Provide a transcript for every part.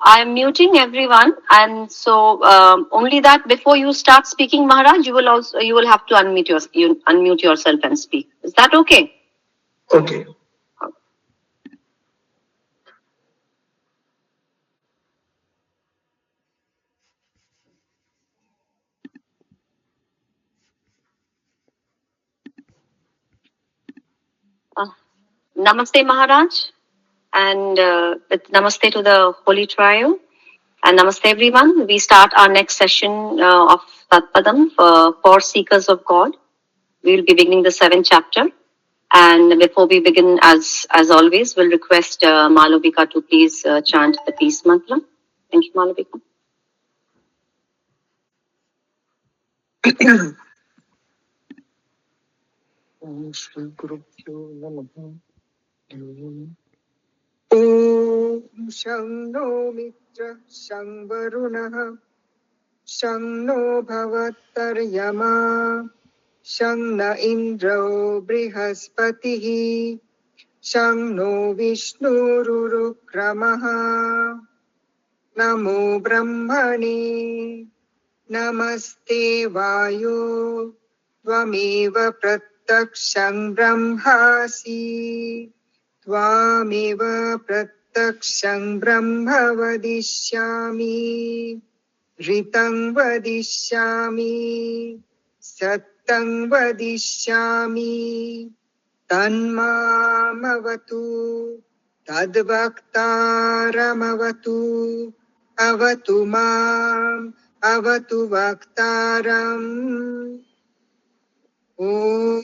I am muting everyone, and so only that before you start speaking, Maharaj, you will have to unmute yourself and speak. Is that okay? Okay. Namaste, Maharaj, and namaste to the Holy Trio, and namaste everyone. We start our next session of Tat Padam for Seekers of God. We will be beginning the 7th chapter. And before we begin, as always, we'll request Malavika to please chant the peace mantra. Thank you, Malavika. Om Shri Guru Pyo Namaha. Om Shang No Mitra Shang Varunah Shang No Bhavattaryama Shang Na Indro Brihaspatihi Shang No Vishnu Rurukramaha Namo Brahmane Namaste Vayo Tvameva Prataksham Brahmasi Tvameva Prataksham Brahma Vadishyami Ritang Vadishyami Sattang Vadishyami Tanmamavatu Tadvaktaramavatu Avatu Mam Avatu Vaktaram Om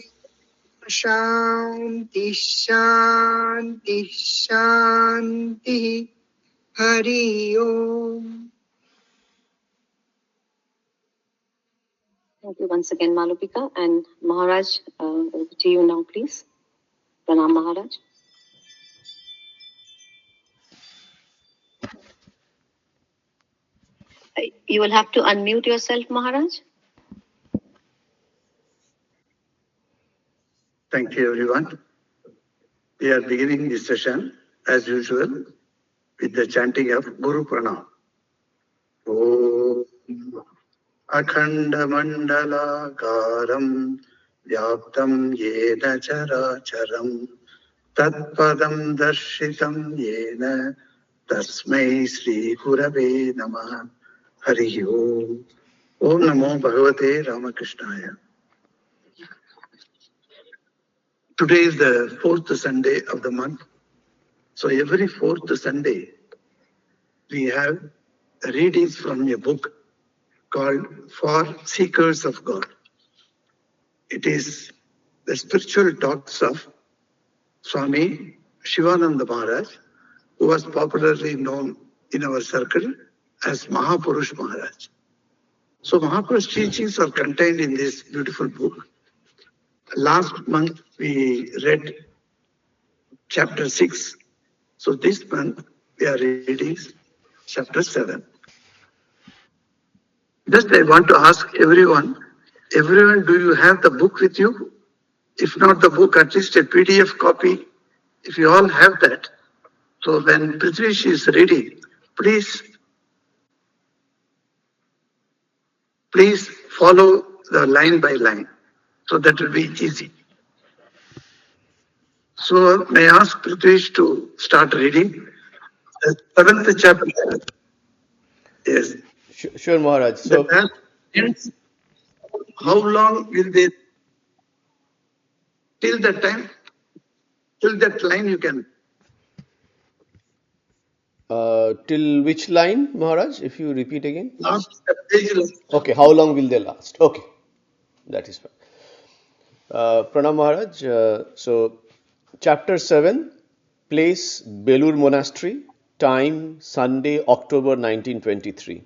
Shanti Shanti Shanti Hari Om. Thank you once again, Malavika. And Maharaj, over to you now, please. Pranam, Maharaj. You will have to unmute yourself, Maharaj. Thank you, everyone. We are beginning this session, as usual, with the chanting of Guru Pranam. Om Akhanda Mandalakaram Vyaptam Yena Characharam Tat Padam Darshitam Yena Tasmai Sri Gurave Namah Hari Om. Om Namo Bhagavate Ramakrishnaya. Today is the 4th Sunday of the month. So every 4th Sunday, we have readings from a book called For Seekers of God. It is the spiritual talks of Swami Shivananda Maharaj, who was popularly known in our circle as Mahapurush Maharaj. So Mahapurush teachings are contained in this beautiful book. Last month we read chapter 6. So this month we are reading chapter 7. Just I want to ask everyone, do you have the book with you? If not the book, at least a PDF copy. If you all have that, so when Prithvish is reading, please follow the line by line. So that will be easy. So may I ask Prithvish to start reading the 7th chapter. Yes. Sure, Maharaj. So, how long will they, till that time, till that line you can. till which line, Maharaj? If you repeat again. Last page. Okay, how long will they last? Okay, that is fine. Pranam Maharaj. So, chapter 7, place Belur Monastery, time Sunday, October 1923.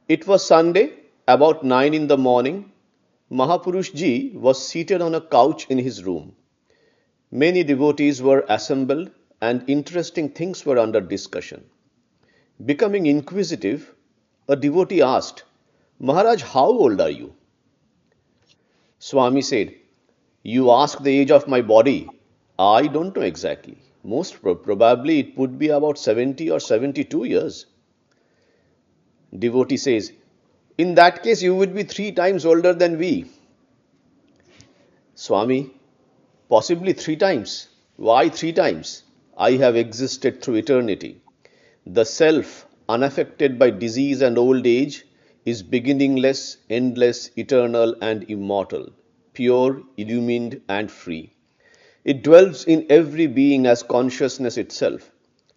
It was Sunday, about 9 in the morning. Mahapurush Ji was seated on a couch in his room. Many devotees were assembled and interesting things were under discussion. Becoming inquisitive, a devotee asked, Maharaj, how old are you? Swami said, you ask the age of my body. I don't know exactly. Probably it would be about 70 or 72 years. Devotee says, in that case, you would be 3 times older than we. Swami, possibly 3 times. Why 3 times? I have existed through eternity. The self, unaffected by disease and old age, is beginningless, endless, eternal, and immortal, pure, illumined, and free. It dwells in every being as consciousness itself.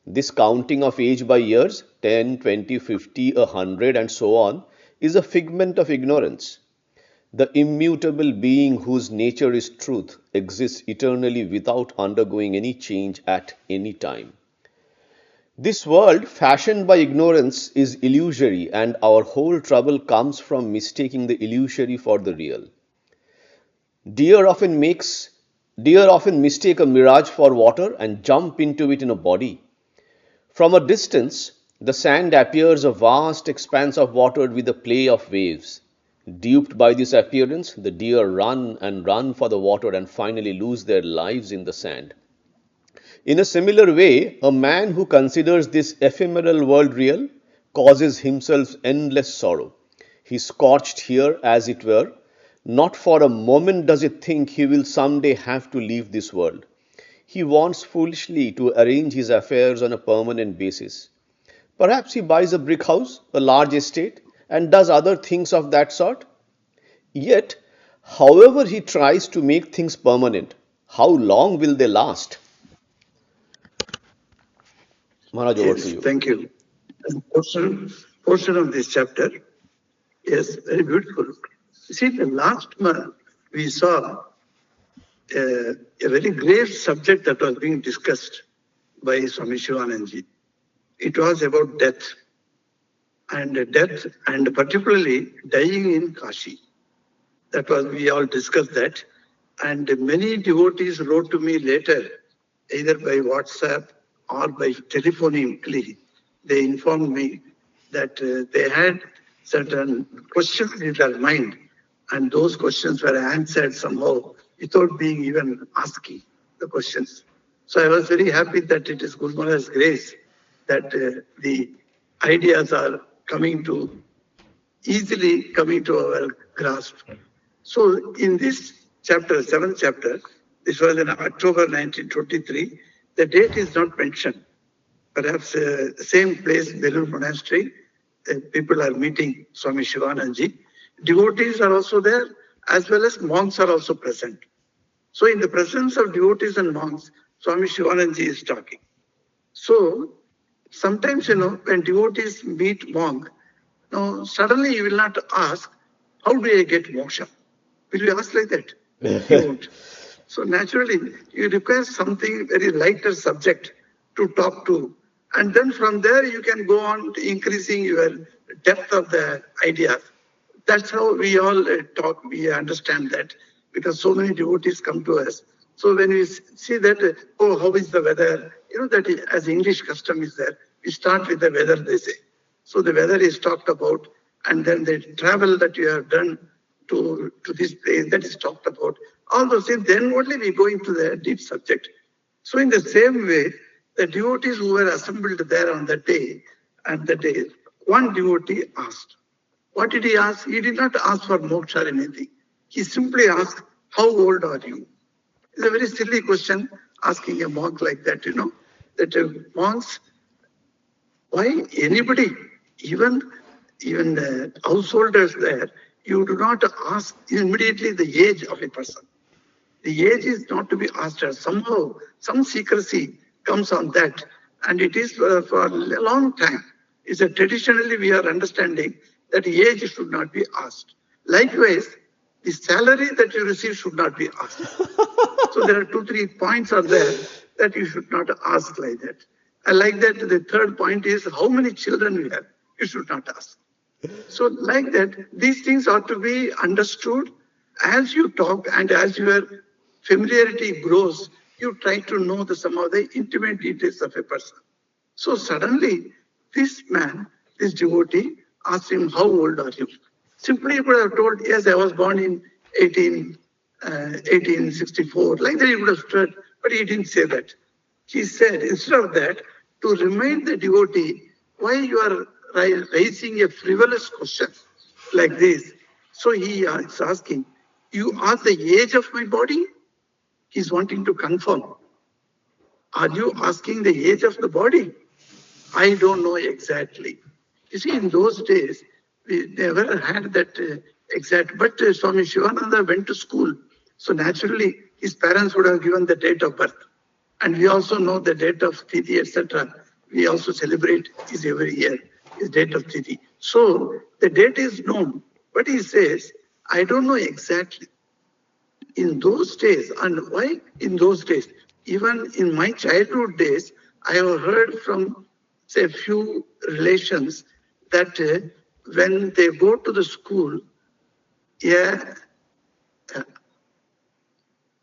This counting of age by years, 10, 20, 50, 100, and so on, is a figment of ignorance. The immutable being whose nature is truth exists eternally without undergoing any change at any time. This world, fashioned by ignorance, is illusory, and our whole trouble comes from mistaking the illusory for the real. Deer often makes Deer often mistake a mirage for water and jump into it in a body. From a distance, the sand appears a vast expanse of water with the play of waves. Duped by this appearance, the deer run and run for the water and finally lose their lives in the sand. In a similar way, a man who considers this ephemeral world real causes himself endless sorrow. He is scorched here, as it were. Not for a moment does he think he will someday have to leave this world. He wants foolishly to arrange his affairs on a permanent basis. Perhaps he buys a brick house, a large estate, and does other things of that sort. Yet, however he tries to make things permanent, how long will they last? Maharaj, over to Yes, you. thank you. And portion of this chapter is very beautiful. You see, the last month we saw a very grave subject that was being discussed by Swami Shivananji. It was about death, and particularly dying in Kashi. That was, we all discussed that. And many devotees wrote to me later, either by WhatsApp or by telephonically. They informed me that they had certain questions in their mind, and those questions were answered somehow without being even asking the questions. So I was very happy that it is Guru Maharaj's grace that the ideas are easily coming to our grasp. So in this chapter, 7th chapter, this was in October 1923, the date is not mentioned. Perhaps same place, Belur Monastery, people are meeting Swami Shivananji. Devotees are also there, as well as monks are also present. So in the presence of devotees and monks, Swami Shivananji is talking. So sometimes, when devotees meet monk, suddenly you will not ask, how do I get moksha? Will you ask like that? You won't. So naturally, you require something very lighter subject to talk to. And then from there, you can go on to increasing your depth of the ideas. That's how we all talk, we understand that, because so many devotees come to us. So when we see that, how is the weather? That as English custom is there, we start with the weather, they say. So the weather is talked about, and then the travel that you have done to this place, that is talked about. All those things, then only we go into the deep subject. So in the same way, the devotees who were assembled there on that day, one devotee asked. What did he ask? He did not ask for moksha or anything. He simply asked, how old are you? It's a very silly question, asking a monk like that, that monks, why anybody, even the householders there, you do not ask immediately the age of a person. The age is not to be asked. Somehow, some secrecy comes on that, and it is for a long time. It's a traditionally we are understanding that age should not be asked. Likewise, the salary that you receive should not be asked. So there are 2-3 points are there that you should not ask like that. And like that, the third point is how many children you have. You should not ask. So like that, these things are to be understood as you talk, and as your familiarity grows, you try to know some of the intimate details of a person. So suddenly, this man, this devotee, asked him, how old are you? Simply he would have told, yes, I was born in 1864. Like that he would have said, but he didn't say that. He said, instead of that, to remind the devotee why you are raising a frivolous question like this. So he is asking, you are the age of my body? He's wanting to confirm. Are you asking the age of the body? I don't know exactly. You see, in those days, we never had that exact. But Swami Shivananda went to school. So naturally, his parents would have given the date of birth. And we also know the date of Tithi, etc. We also celebrate his every year, his date of Tithi. So the date is known. But he says, I don't know exactly. In those days, and why in those days? Even in my childhood days, I have heard from, say, a few relations that when they go to the school, yeah,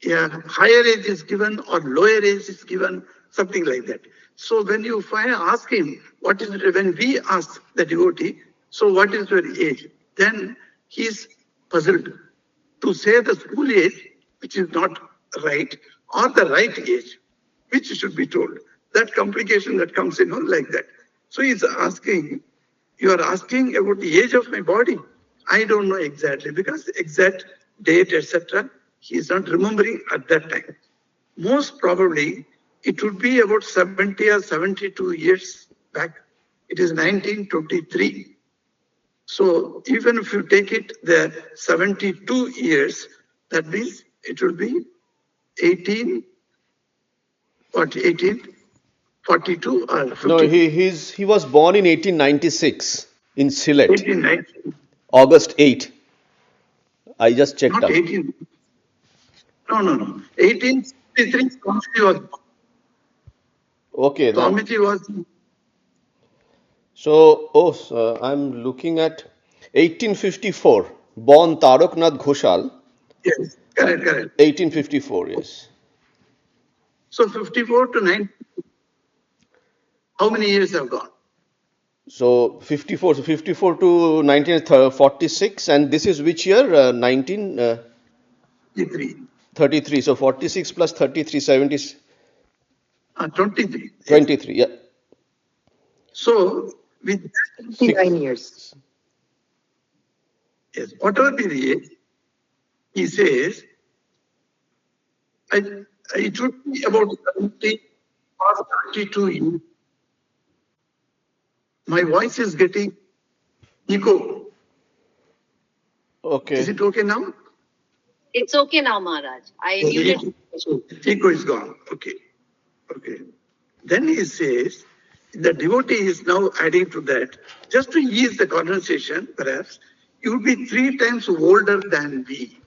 higher age is given or lower age is given, something like that. So when you ask him, what is it, when we ask the devotee, so what is your age? Then he's puzzled to say the school age, which is not right, or the right age, which should be told. That complication that comes in like that. So he's asking, you are asking about the age of my body. I don't know exactly because exact date, etc. He is not remembering at that time. Most probably, it would be about 70 or 72 years back. It is 1923. So even if you take it the 72 years, that means it will be 18, what, 1842 or 50? No, he was born in 1896 in Sylhet, 1890, August 8. I just checked not up. 18. No. 1863, Swamiji was born. Okay, then. Swamiji was, So, I'm looking at 1854, born Taraknath Ghoshal, yes, correct. 1854, yes. So 54 to 90, how many years have gone? So 54 to 1946, and this is which year? 1933. 53, So 46 plus 33, 70, 23. Yes. 23. Yeah. So with 29 years. yes, whatever be the age, he says, it should be about 70 or 32 years. My voice is getting echo. Okay. Is it okay now? It's okay now, Maharaj. I muted. Echo is gone. Okay. Then he says, the devotee is now adding to that, just to ease the conversation, perhaps, you would be 3 times older than me.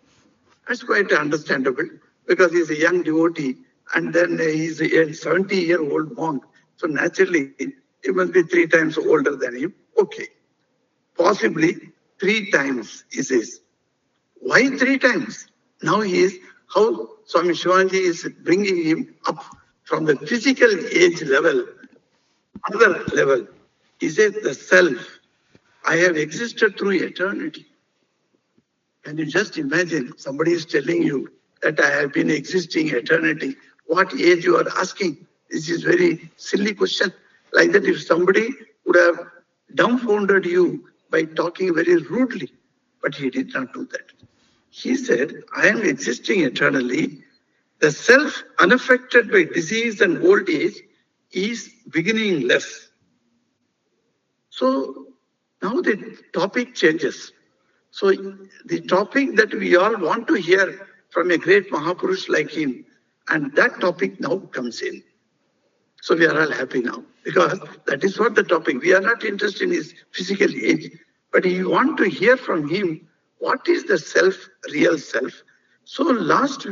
That's quite understandable because he's a young devotee and then he's a 70-year-old monk. So naturally, he must be 3 times older than him. Okay. Possibly 3 times, he says. Why 3 times? Now he is, how Swami Shivanji is bringing him up from the physical age level, other level. He says, the self, I have existed through eternity. Can you just imagine somebody is telling you that I have been existing eternity? What age you are asking? This is very silly question. Like that, if somebody would have dumbfounded you by talking very rudely, but he did not do that. He said, I am existing eternally. The self unaffected by disease and old age is beginningless. So now the topic changes. So the topic that we all want to hear from a great Mahapurush like him, and that topic now comes in. So we are all happy now because that is what the topic. We are not interested in his physical age, but we want to hear from him what is the self, real self. So last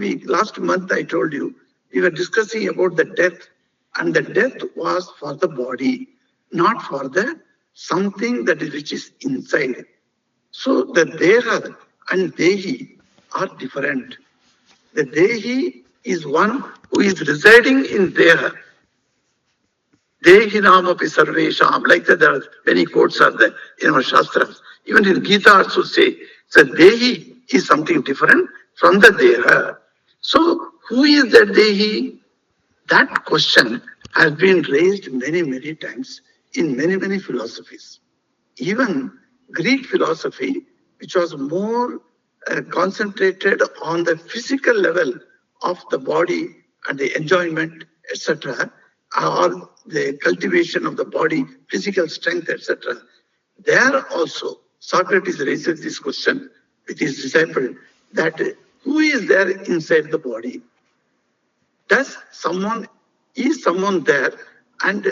month, I told you, we were discussing about the death, and the death was for the body, not for the something that is which is inside. So the Deha and Dehi are different. The Dehi is one who is residing in Deha. Dehinam api sarvesham, like that there are many quotes are there in our Shastras. Even in Gita also say, so Dehi is something different from the Deha. So who is that Dehi? That question has been raised many, many times in many, many philosophies. Even Greek philosophy, which was more concentrated on the physical level of the body and the enjoyment, etc., or the cultivation of the body, physical strength, etc. There also, Socrates raises this question with his disciple that who is there inside the body? Is someone there, and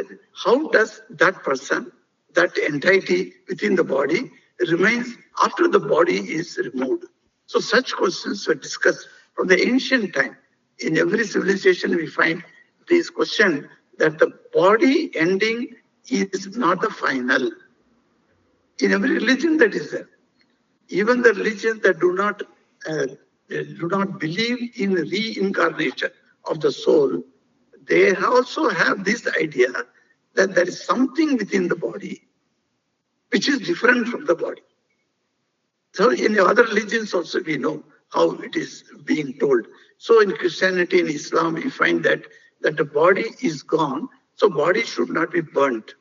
how does that person, that entity within the body remains after the body is removed? So such questions were discussed from the ancient time. In every civilization we find this question that the body ending is not the final. In every religion that is there. Even the religions that do not believe in reincarnation of the soul, they also have this idea that there is something within the body which is different from the body. So in other religions also we know how it is being told. So in Christianity and Islam we find that the body is gone, so body should not be burnt.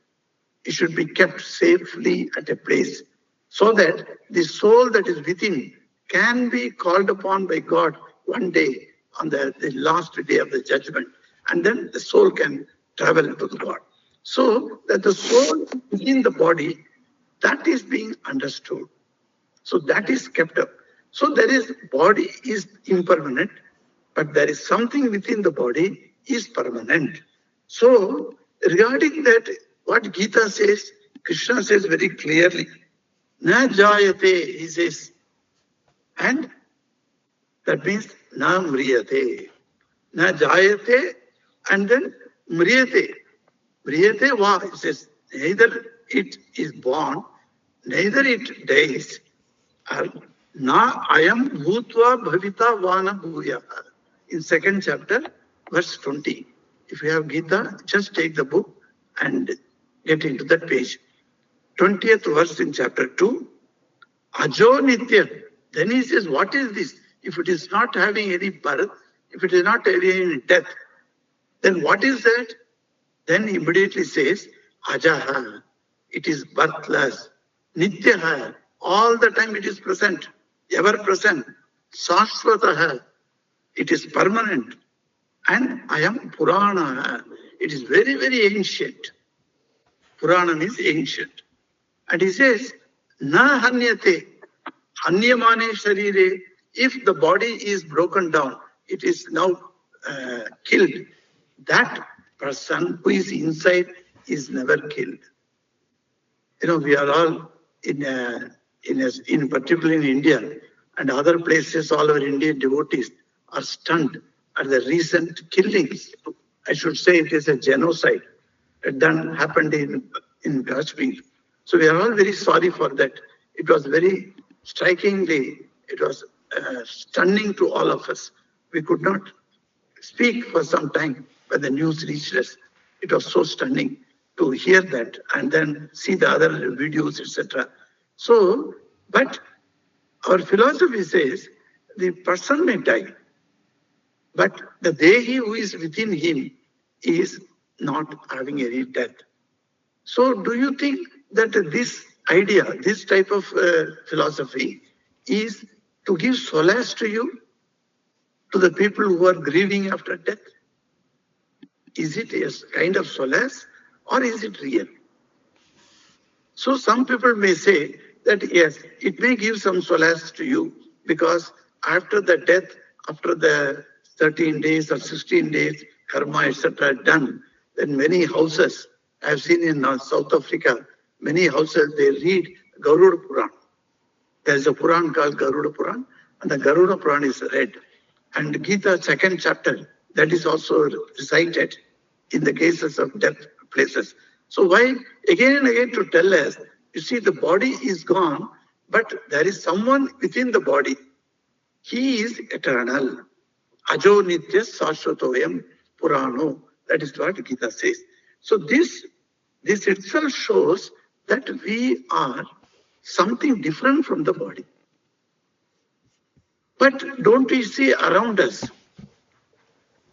It should be kept safely at a place so that the soul that is within can be called upon by God one day on the last day of the judgment, and then the soul can travel to God. So that the soul within the body, that is being understood. So that is kept up. So there is, body is impermanent, but there is something within the body is permanent. So regarding that, what Gita says, Krishna says very clearly, na jayate, he says, and that means na mriyate. Na jayate, and then mriyate. Mriyate va, he says, neither it is born, neither it dies. Na ayam bhutva bhavita vana bhuya. In second chapter, verse 20. If you have Gita, just take the book and get into that page. 20th verse in chapter 2. Ajo nitya. Then he says, what is this? If it is not having any birth, if it is not having any death, then what is that? Then he immediately says, Ajaha. It is birthless. Nityaha. All the time it is present, ever present. Sashvataha. It is permanent. And I am Purana. It is very, very ancient. Purana means ancient. And he says, Na hanyate. Hanyamane sharire. If the body is broken down, it is now killed. That person who is inside is never killed. You know, we are all in particular in India and other places, all our Indian devotees are stunned at the recent killings. I should say it is a genocide that happened in Kashmir. So we are all very sorry for that. It was very strikingly, it was stunning to all of us. We could not speak for some time when the news reached us. It was so stunning to hear that and then see the other videos, etc. So, but our philosophy says the person may die, but the Dehi who is within him is not having any death. So do you think that this idea, this type of philosophy is to give solace to you, to the people who are grieving after death? Is it a kind of solace or is it real? So some people may say that yes, it may give some solace to you because after the death, after the 13 days or 16 days, karma, etc. done, then many houses, I've seen in South Africa, many houses, they read Garuda Puran. There's a Puran called Garuda Puran, and the Garuda Puran is read. And Gita, second chapter, that is also recited in the cases of death places. So why, again and again to tell us, you see the body is gone, but there is someone within the body. He is eternal. Ajo nitya sashvatoyam purano. That is what Gita says. So this itself shows that we are something different from the body. But don't we see around us?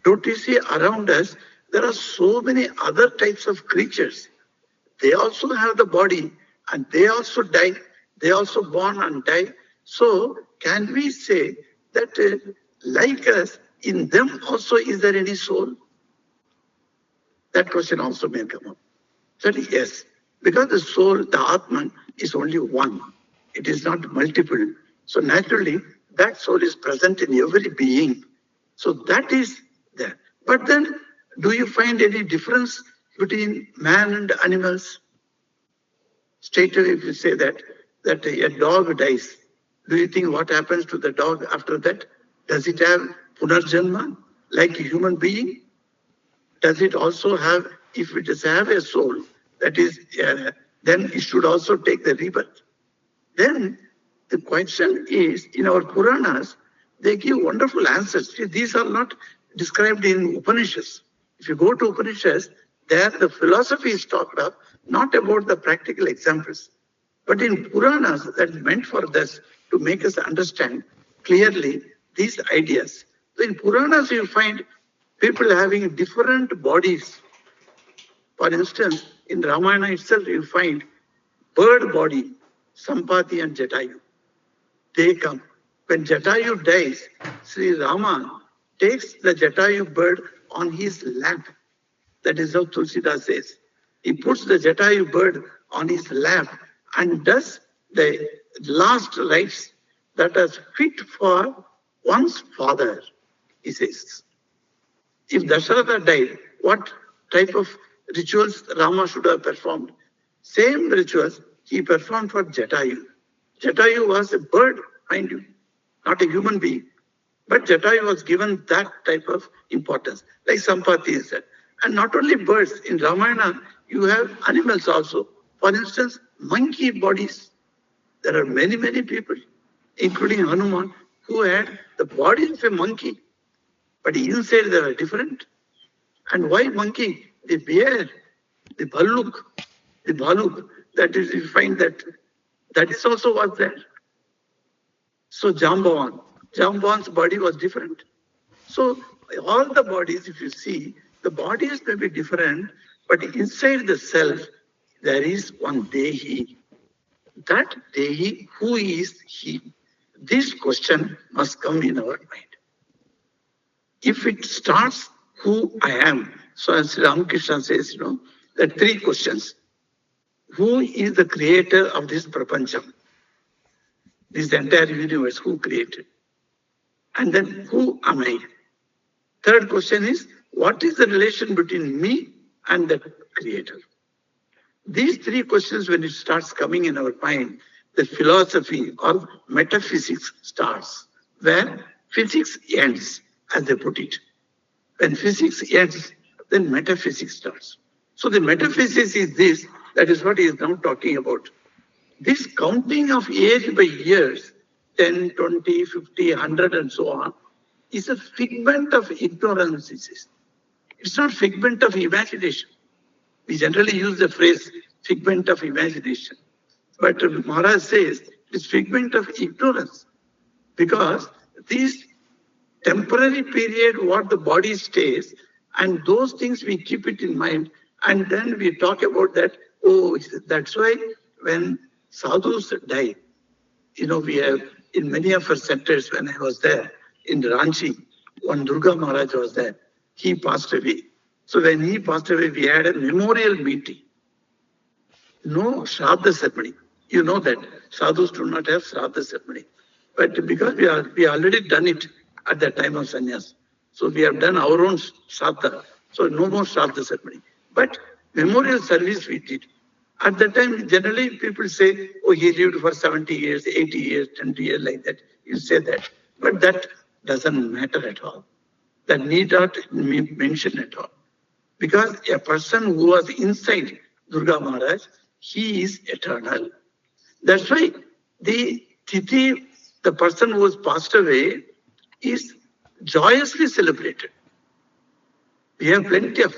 Don't we see around us there are so many other types of creatures. They also have the body and they also die. They also born and die. So can we say that like us, in them also is there any soul? That question also may come up. So yes, because the soul, the Atman, is only one. It is not multiple. So naturally, that soul is present in every being. So that is there. But then, do you find any difference between man and animals? Straight away, if you say that a dog dies, do you think what happens to the dog after that? Does it have punarjanma like a human being? Does it also have, if it does have a soul, that is, then it should also take the rebirth. Then the question is, in our Puranas, they give wonderful answers. See, these are not described in Upanishads. If you go to Upanishads, there the philosophy is talked of, not about the practical examples. But in Puranas, that is meant for us to make us understand clearly these ideas. So in Puranas, you find people having different bodies. For instance, in Ramayana itself, you find bird body, Sampati and Jatayu. They come. When Jatayu dies, Sri Rama takes the Jatayu bird on his lap. That is how Tulsidas says. He puts the Jatayu bird on his lap and does the last rites that are fit for one's father, he says. If Dasharatha died, what type of rituals Rama should have performed? Same rituals he performed for Jatayu. Jatayu was a bird, mind you, not a human being. But Jatayu was given that type of importance, like Sampati is said. And not only birds, in Ramayana, you have animals also. For instance, monkey bodies. There are many, many people, including Hanuman, who had the body of a monkey. But inside they are different. And why monkey? The bear, the bhaluk, that is, you find that is also was there. So Jambavan's body was different. So all the bodies, if you see, the bodies may be different, but inside the self, there is one Dehi. That Dehi, who is he? This question must come in our mind. If it starts, who I am, so as Ramakrishna says, there are three questions. Who is the creator of this prapancham? This entire universe, who created? And then, who am I? Third question is, what is the relation between me and the creator? These three questions, when it starts coming in our mind, the philosophy or metaphysics starts, where physics ends, as they put it. When physics ends, then metaphysics starts. So the metaphysics is this, that is what he is now talking about. This counting of years by years, 10, 20, 50, 100 and so on, is a figment of ignorance, he says. It's not figment of imagination. We generally use the phrase figment of imagination. But Maharaj says it's figment of ignorance, because this temporary period what the body stays, and those things we keep it in mind, and then we talk about that, oh, that's why when sadhus die, we have in many of our centers, when I was there in Ranchi, one Durga Maharaj was there, he passed away. So when he passed away, we had a memorial meeting. No Shraddha ceremony. You know that sadhus do not have Shraddha ceremony. But because we already done it at the time of sannyas. So we have done our own Shraddha. So no more Shraddha ceremony. But memorial service we did. At that time, generally people say, oh, he lived for 70 years, 80 years, 20 years, like that. You say that. But that doesn't matter at all. That need not be mentioned at all. Because a person who was inside Durga Maharaj, he is eternal. That's why the Tithi, the person who has passed away, is joyously celebrated. We have plenty of,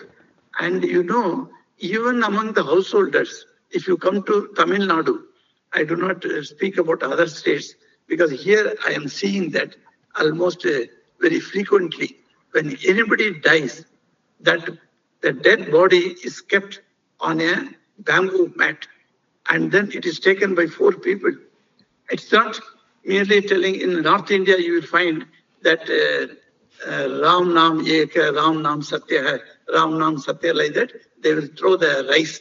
and even among the householders, if you come to Tamil Nadu, I do not speak about other states, because here I am seeing that almost very frequently, when anybody dies, that the dead body is kept on a bamboo mat, and then it is taken by 4 people. It's not merely telling. In North India, you will find that Ram Nam Eka, Ram Nam Satya hai, Ram Nam Satya, like that. They will throw the rice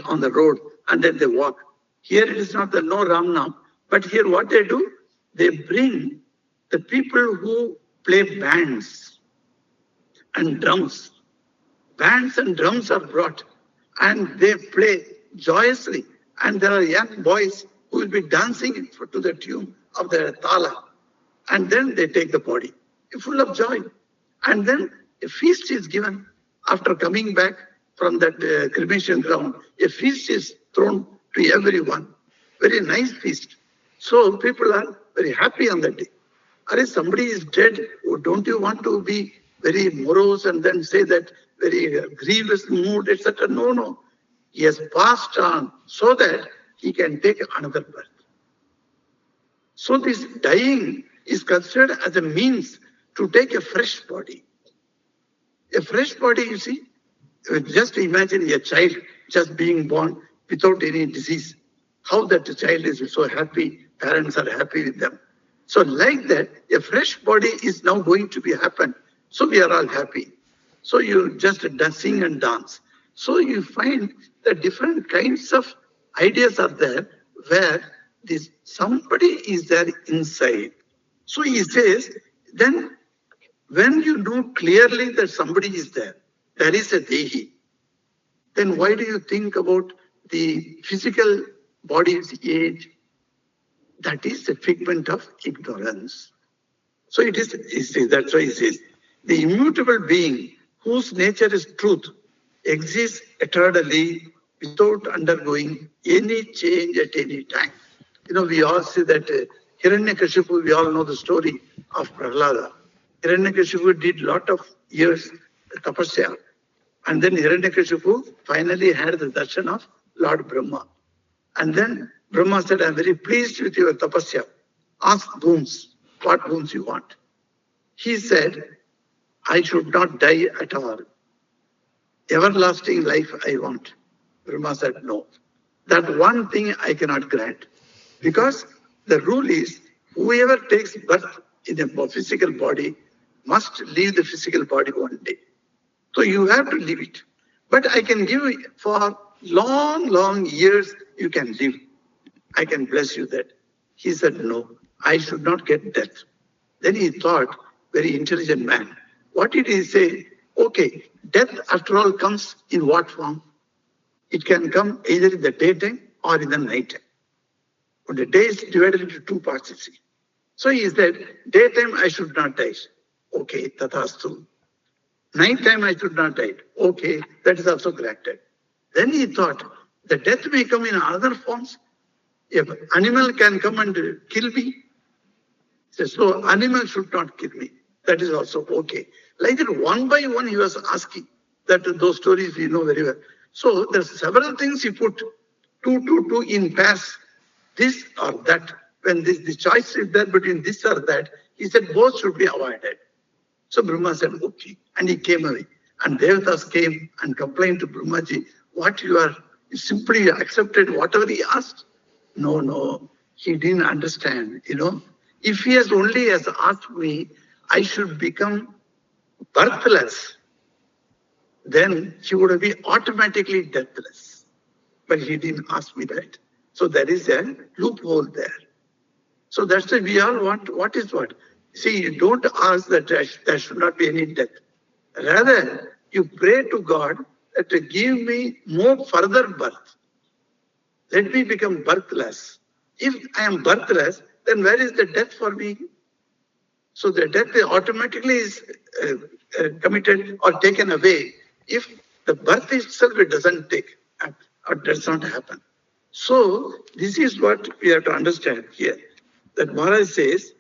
on the road and then they walk. Here it is not the no Ram Nam, but here what they do, they bring the people who play bands and drums. Bands and drums are brought and they play joyously. And there are young boys who will be dancing to the tune of the tala. And then they take the body, full of joy. And then a feast is given after coming back from that cremation ground. A feast is thrown to everyone. Very nice feast. So people are very happy on that day. Or if somebody is dead, don't you want to be very morose and then say that very grievous mood, etc.? No, no. He has passed on so that he can take another birth. So this dying is considered as a means to take a fresh body. A fresh body, you see, just imagine a child just being born without any disease. How that child is so happy, parents are happy with them. So like that, a fresh body is now going to be happen. So we are all happy. So you just sing and dance. So you find that different kinds of ideas are there where this somebody is there inside. So he says, then when you know clearly that somebody is there, there is a Dehi, then why do you think about the physical body's age? That is a figment of ignorance. So it is, that's why he says, the immutable being whose nature is truth exists eternally without undergoing any change at any time. You know, we all say that Hiranyakashipu, we all know the story of Prahlada. Hiranyakashipu did lot of years tapasya. And then Hiranyakashipu finally had the darshan of Lord Brahma. And then Brahma said, I'm very pleased with your tapasya. Ask boons, what boons you want. He said, I should not die at all. Everlasting life I want. Brahma said, no. That one thing I cannot grant. Because the rule is, whoever takes birth in a physical body must leave the physical body one day. So you have to leave it. But I can give you for long, long years, you can live. I can bless you that. He said, no, I should not get death. Then he thought, very intelligent man, what did he say? Okay, death after all comes in what form? It can come either in the daytime or in the nighttime. When the day is divided into 2 parts, you see. So he said, daytime I should not die. Okay, tathastu. Nighttime I should not die. Okay, that is also granted. Then he thought, the death may come in other forms. If animal can come and kill me, he says, so animal should not kill me. That is also okay. Like that, one by one he was asking. That those stories we know very well. So there's several things he put two in pairs, this or that. When the choice is there between this or that, he said both should be avoided. So Brahma said, okay. And he came away. And Devatas came and complained to Brahmaji, what you simply accepted whatever he asked? No, he didn't understand, If he has only asked me, I should become birthless, then he would be automatically deathless. But he didn't ask me that. So there is a loophole there. So that's why we all want, what is what? See, you don't ask that there should not be any death. Rather, you pray to God that to give me more further birth. Let me become birthless. If I am birthless, then where is the death for me? So the death automatically is committed or taken away if the birth itself it doesn't take or does not happen. So this is what we have to understand here. That Maharaj says,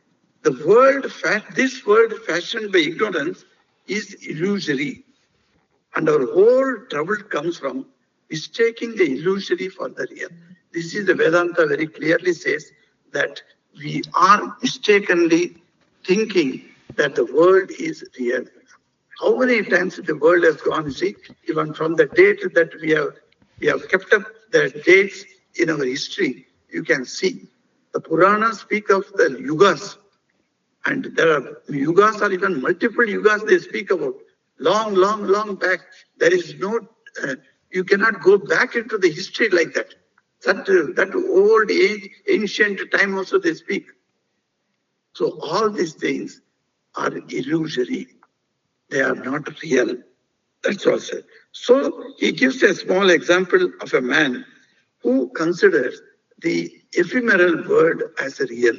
this world fashioned by ignorance is illusory. And our whole trouble comes from mistaking the illusory for the real. This is the Vedanta very clearly says that we are mistakenly thinking that the world is real. How many times the world has gone, you see, even from the date that we have kept up the dates in our history, you can see. The Puranas speak of the yugas, and there are yugas or even multiple yugas they speak about. Long, long, long back. There is no, you cannot go back into the history like that. That old age, ancient time also they speak. So all these things are illusory. They are not real. That's all said. So he gives a small example of a man who considers the ephemeral world as real,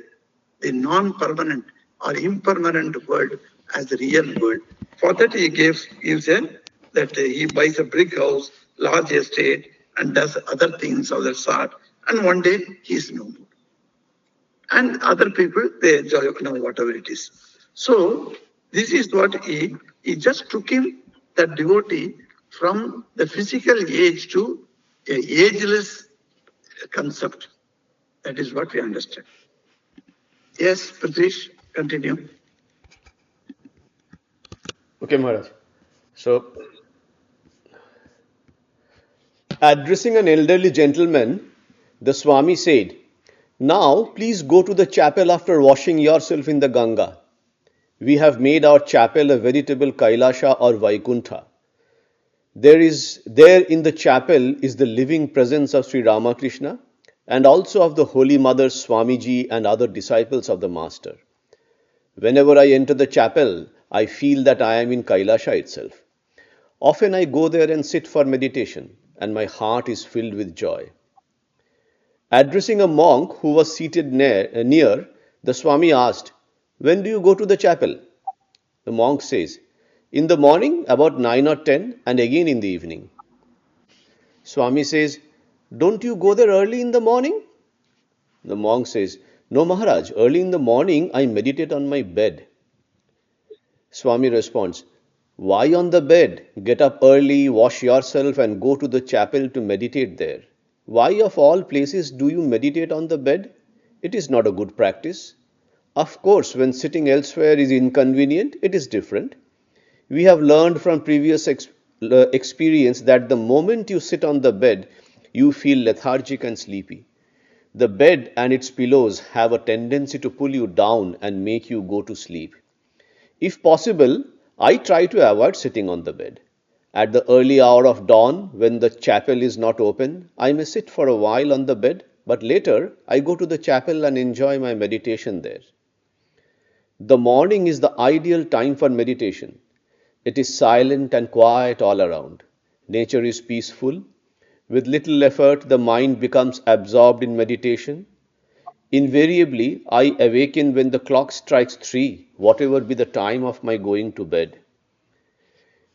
the non-permanent or impermanent world as a real world. For that he gives that he buys a brick house, large estate, and does other things of that sort. And one day he is no more. And other people, they enjoy whatever it is. So this is what he just took him, that devotee, from the physical age to a ageless concept. That is what we understand. Yes, Pratish, continue. Okay, Maharaj. So, addressing an elderly gentleman, the Swami said, "Now please go to the chapel after washing yourself in the Ganga. We have made our chapel a veritable Kailasha or Vaikuntha. There in the chapel is the living presence of Sri Ramakrishna and also of the Holy Mother Swamiji and other disciples of the Master. Whenever I enter the chapel, I feel that I am in Kailasha itself. Often I go there and sit for meditation, and my heart is filled with joy." Addressing a monk who was seated near, the Swami asked, "When do you go to the chapel?" The monk says, "In the morning about 9 or 10 and again in the evening." Swami says, "Don't you go there early in the morning?" The monk says, "No, Maharaj, early in the morning I meditate on my bed." Swami responds, "Why on the bed? Get up early, wash yourself and go to the chapel to meditate there. Why of all places do you meditate on the bed? It is not a good practice. Of course, when sitting elsewhere is inconvenient, it is different. We have learned from previous experience that the moment you sit on the bed, you feel lethargic and sleepy. The bed and its pillows have a tendency to pull you down and make you go to sleep. If possible, I try to avoid sitting on the bed. At the early hour of dawn, when the chapel is not open, I may sit for a while on the bed, but later I go to the chapel and enjoy my meditation there. The morning is the ideal time for meditation. It is silent and quiet all around. Nature is peaceful. With little effort, the mind becomes absorbed in meditation. Invariably, I awaken when the clock strikes 3, whatever be the time of my going to bed."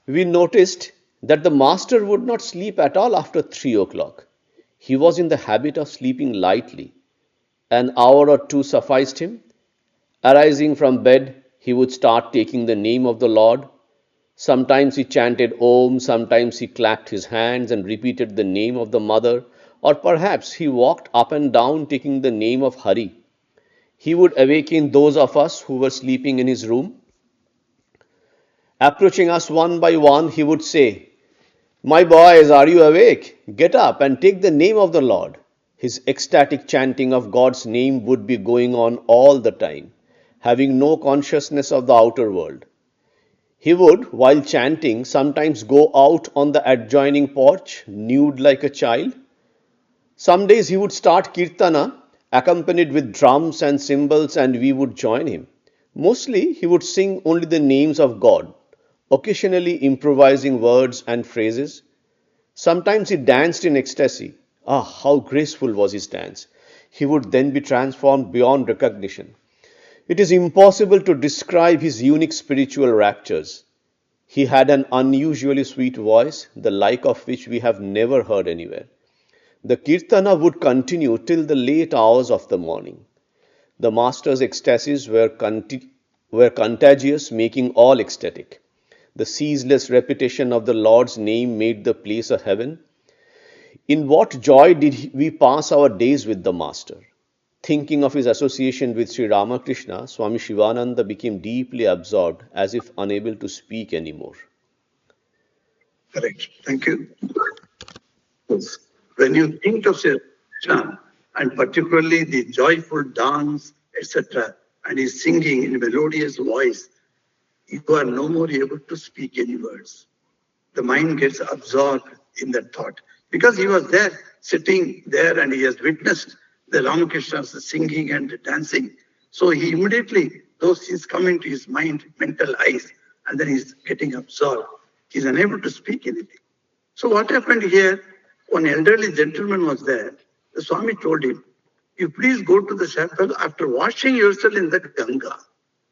We noticed that the master would not sleep at all after 3 o'clock. He was in the habit of sleeping lightly. An hour or two sufficed him. Arising from bed, he would start taking the name of the Lord. Sometimes he chanted Om, sometimes he clapped his hands and repeated the name of the mother, or perhaps he walked up and down taking the name of Hari. He would awaken those of us who were sleeping in his room. Approaching us one by one, he would say, "My boys, are you awake? Get up and take the name of the Lord." His ecstatic chanting of God's name would be going on all the time, having no consciousness of the outer world. He would, while chanting, sometimes go out on the adjoining porch, nude like a child. Some days he would start kirtana, accompanied with drums and cymbals, and we would join him. Mostly he would sing only the names of God, occasionally improvising words and phrases. Sometimes he danced in ecstasy. Ah, how graceful was his dance! He would then be transformed beyond recognition. It is impossible to describe his unique spiritual raptures. He had an unusually sweet voice, the like of which we have never heard anywhere. The kirtana would continue till the late hours of the morning. The master's ecstasies were contagious, making all ecstatic. The ceaseless repetition of the Lord's name made the place a heaven. In what joy did we pass our days with the master! Thinking of his association with Sri Ramakrishna, Swami Shivananda became deeply absorbed, as if unable to speak anymore. Correct. Thank you. Yes. When you think of Sri Krishna, and particularly the joyful dance, etc., and his singing in a melodious voice, you are no more able to speak any words. The mind gets absorbed in that thought because he was there, sitting there, and he has witnessed the Ramakrishna's singing and dancing. So he immediately, those things come into his mind, mental eyes, and then he's getting absorbed. He's unable to speak anything. So what happened here? One elderly gentleman was there. The Swami told him, "You please go to the chapel after washing yourself in the Ganga,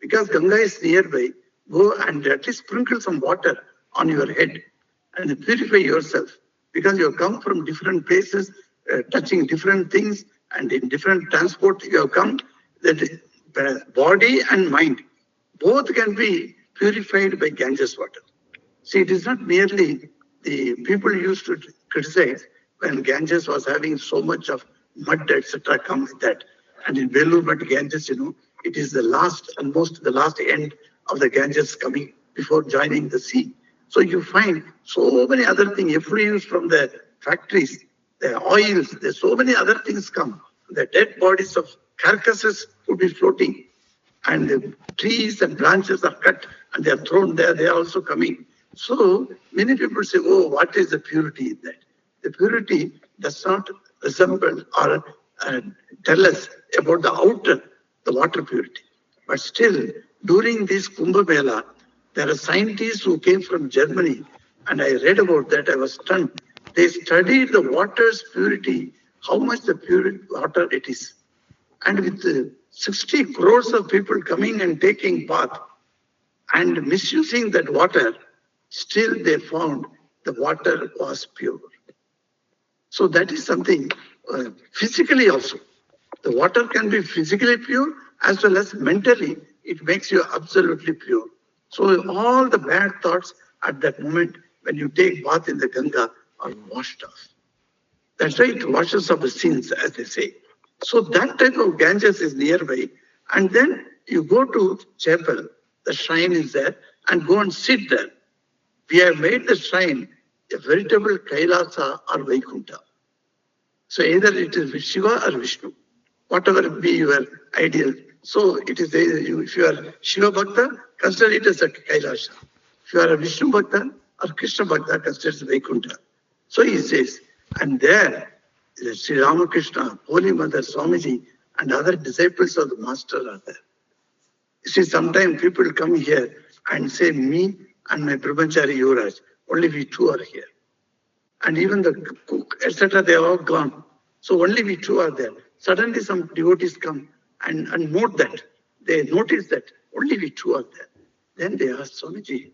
because Ganga is nearby. Go and at least sprinkle some water on your head and purify yourself, because you have come from different places, touching different things, and in different transport you have come. That body and mind both can be purified by Ganges water." See, it is not merely the people used to criticize when Ganges was having so much of mud, etc., come with that. And in Belur, but Ganges, it is the last, almost the last end of the Ganges coming before joining the sea. So you find so many other things, effluents from the factories, the oils, there's so many other things come. The dead bodies of carcasses would be floating, and the trees and branches are cut and they are thrown there, they are also coming. So many people say, "Oh, what is the purity in that?" The purity does not resemble or tell us about the outer, the water purity. But still, during this Kumbh Mela, there are scientists who came from Germany, and I read about that, I was stunned. They studied the water's purity, how much the pure water it is. And with 60 crores of people coming and taking bath and misusing that water, still they found the water was pure. So that is something physically also. The water can be physically pure as well as mentally. It makes you absolutely pure. So all the bad thoughts at that moment when you take bath in the Ganga are washed off. That's why it washes off the sins, as they say. So that type of Ganges is nearby. And then you go to chapel, the shrine is there, and go and sit there. We have made the shrine a veritable Kailasa or Vaikuntha. So either it is Shiva or Vishnu, whatever be your ideal. So it is either if you are Shiva Bhakta, consider it as a Kailasa. If you are a Vishnu Bhakta or Krishna Bhakta, consider it as Vaikuntha. So he says, and there, Sri Ramakrishna, Holy Mother, Swamiji, and other disciples of the Master are there. You see, sometimes people come here and say, "Me and my Brahmachari Yuvraj, only we two are here." And even the cook, etc., they are all gone. So only we two are there. Suddenly some devotees come and note that. They notice that only we two are there. Then they ask, "Swamiji,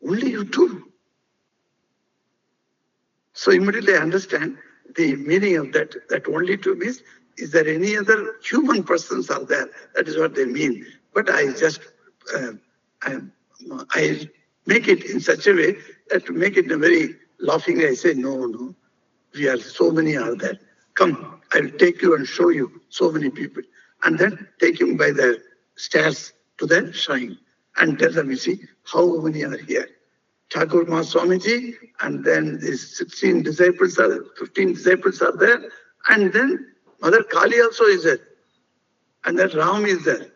only you two?" So immediately I understand the meaning of that. That only two means, is there any other human persons are there? That is what they mean. But I just, I make it in such a way that to make it in a very laughing way, I say, no, we are, so many are there. Come, I will take you and show you so many people. And then take him by the stairs to the shrine and tell them, you see, how many are here. Thakur Ma Swamiji, and then these 16 disciples are, 15 disciples are there, and then Mother Kali also is there, and then Ram is there.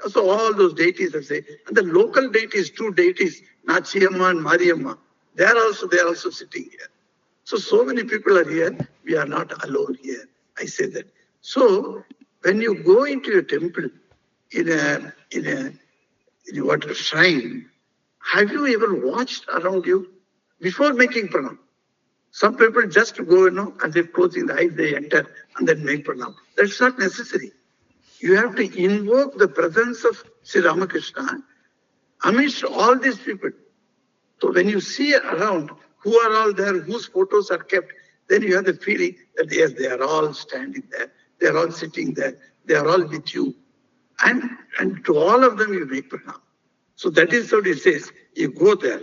So all those deities are there. And the local deities, two deities, Nachiyamma and Mariamma, they are also sitting here. So many people are here, we are not alone here. I say that. So when you go into a temple in a shrine, have you ever watched around you before making pranam? Some people just go, as they're closing the eyes, they enter and then make pranam. That's not necessary. You have to invoke the presence of Sri Ramakrishna amidst all these people. So when you see around who are all there, whose photos are kept, then you have the feeling that yes, they are all standing there, they are all sitting there, they are all with you. And to all of them you make pranam. So that is what he says. You go there.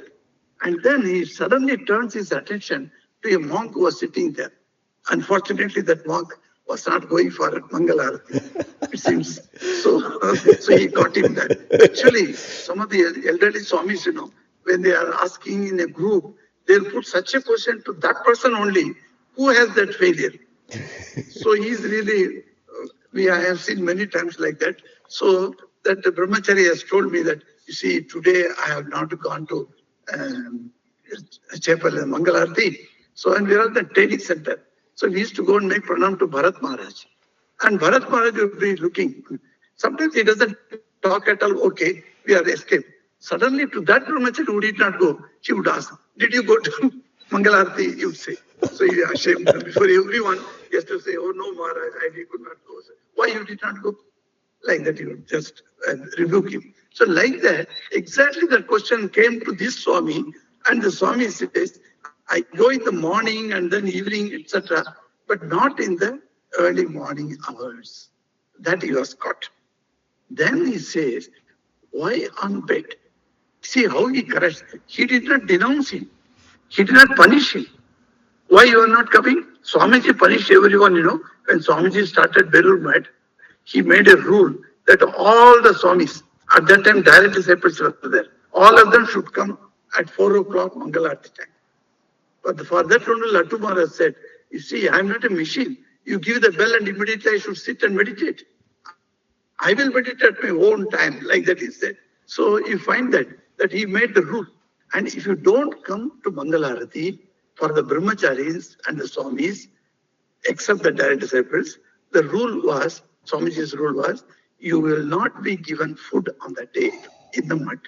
And then he suddenly turns his attention to a monk who was sitting there. Unfortunately, that monk was not going for Mangalarati. It seems so. So he got him that. Actually, some of the elderly Swamis, when they are asking in a group, they'll put such a question to that person only who has that failure. So he's really, I have seen many times like that. So that the brahmachari has told me that, you see, today I have not gone to chapel and Mangalarti. So, and we are at the training center. So we used to go and make pranam to Bharat Maharaj. And Bharat Maharaj would be looking. Sometimes he doesn't talk at all. Okay, we are escaped. Suddenly to that brahmachari who did not go, she would ask, did you go to Mangalarti? He would say. So he ashamed before everyone. He has to say, oh no, Maharaj, I could not go. Why you did not go? Like that, you just rebuke him. So like that, exactly that question came to this Swami, and the Swami says, I go in the morning and then evening, etc., but not in the early morning hours. That he was caught. Then he says, why on bed? See how he corrects. He did not denounce him. He did not punish him. Why you are not coming? Swamiji punished everyone, When Swamiji started Belur Mat, he made a rule that all the Swamis, at that time direct disciples were there, all of them should come at 4 o'clock Mangalarti time. But for that only Lattu Maharaj said, you see, I am not a machine. You give the bell and immediately I should sit and meditate. I will meditate at my own time, like that he said. So you find that he made the rule. And if you don't come to Mangalarati for the brahmacharis and the Swamis, except the direct disciples, the rule was, Swamiji's rule was, you will not be given food on that day in the mud.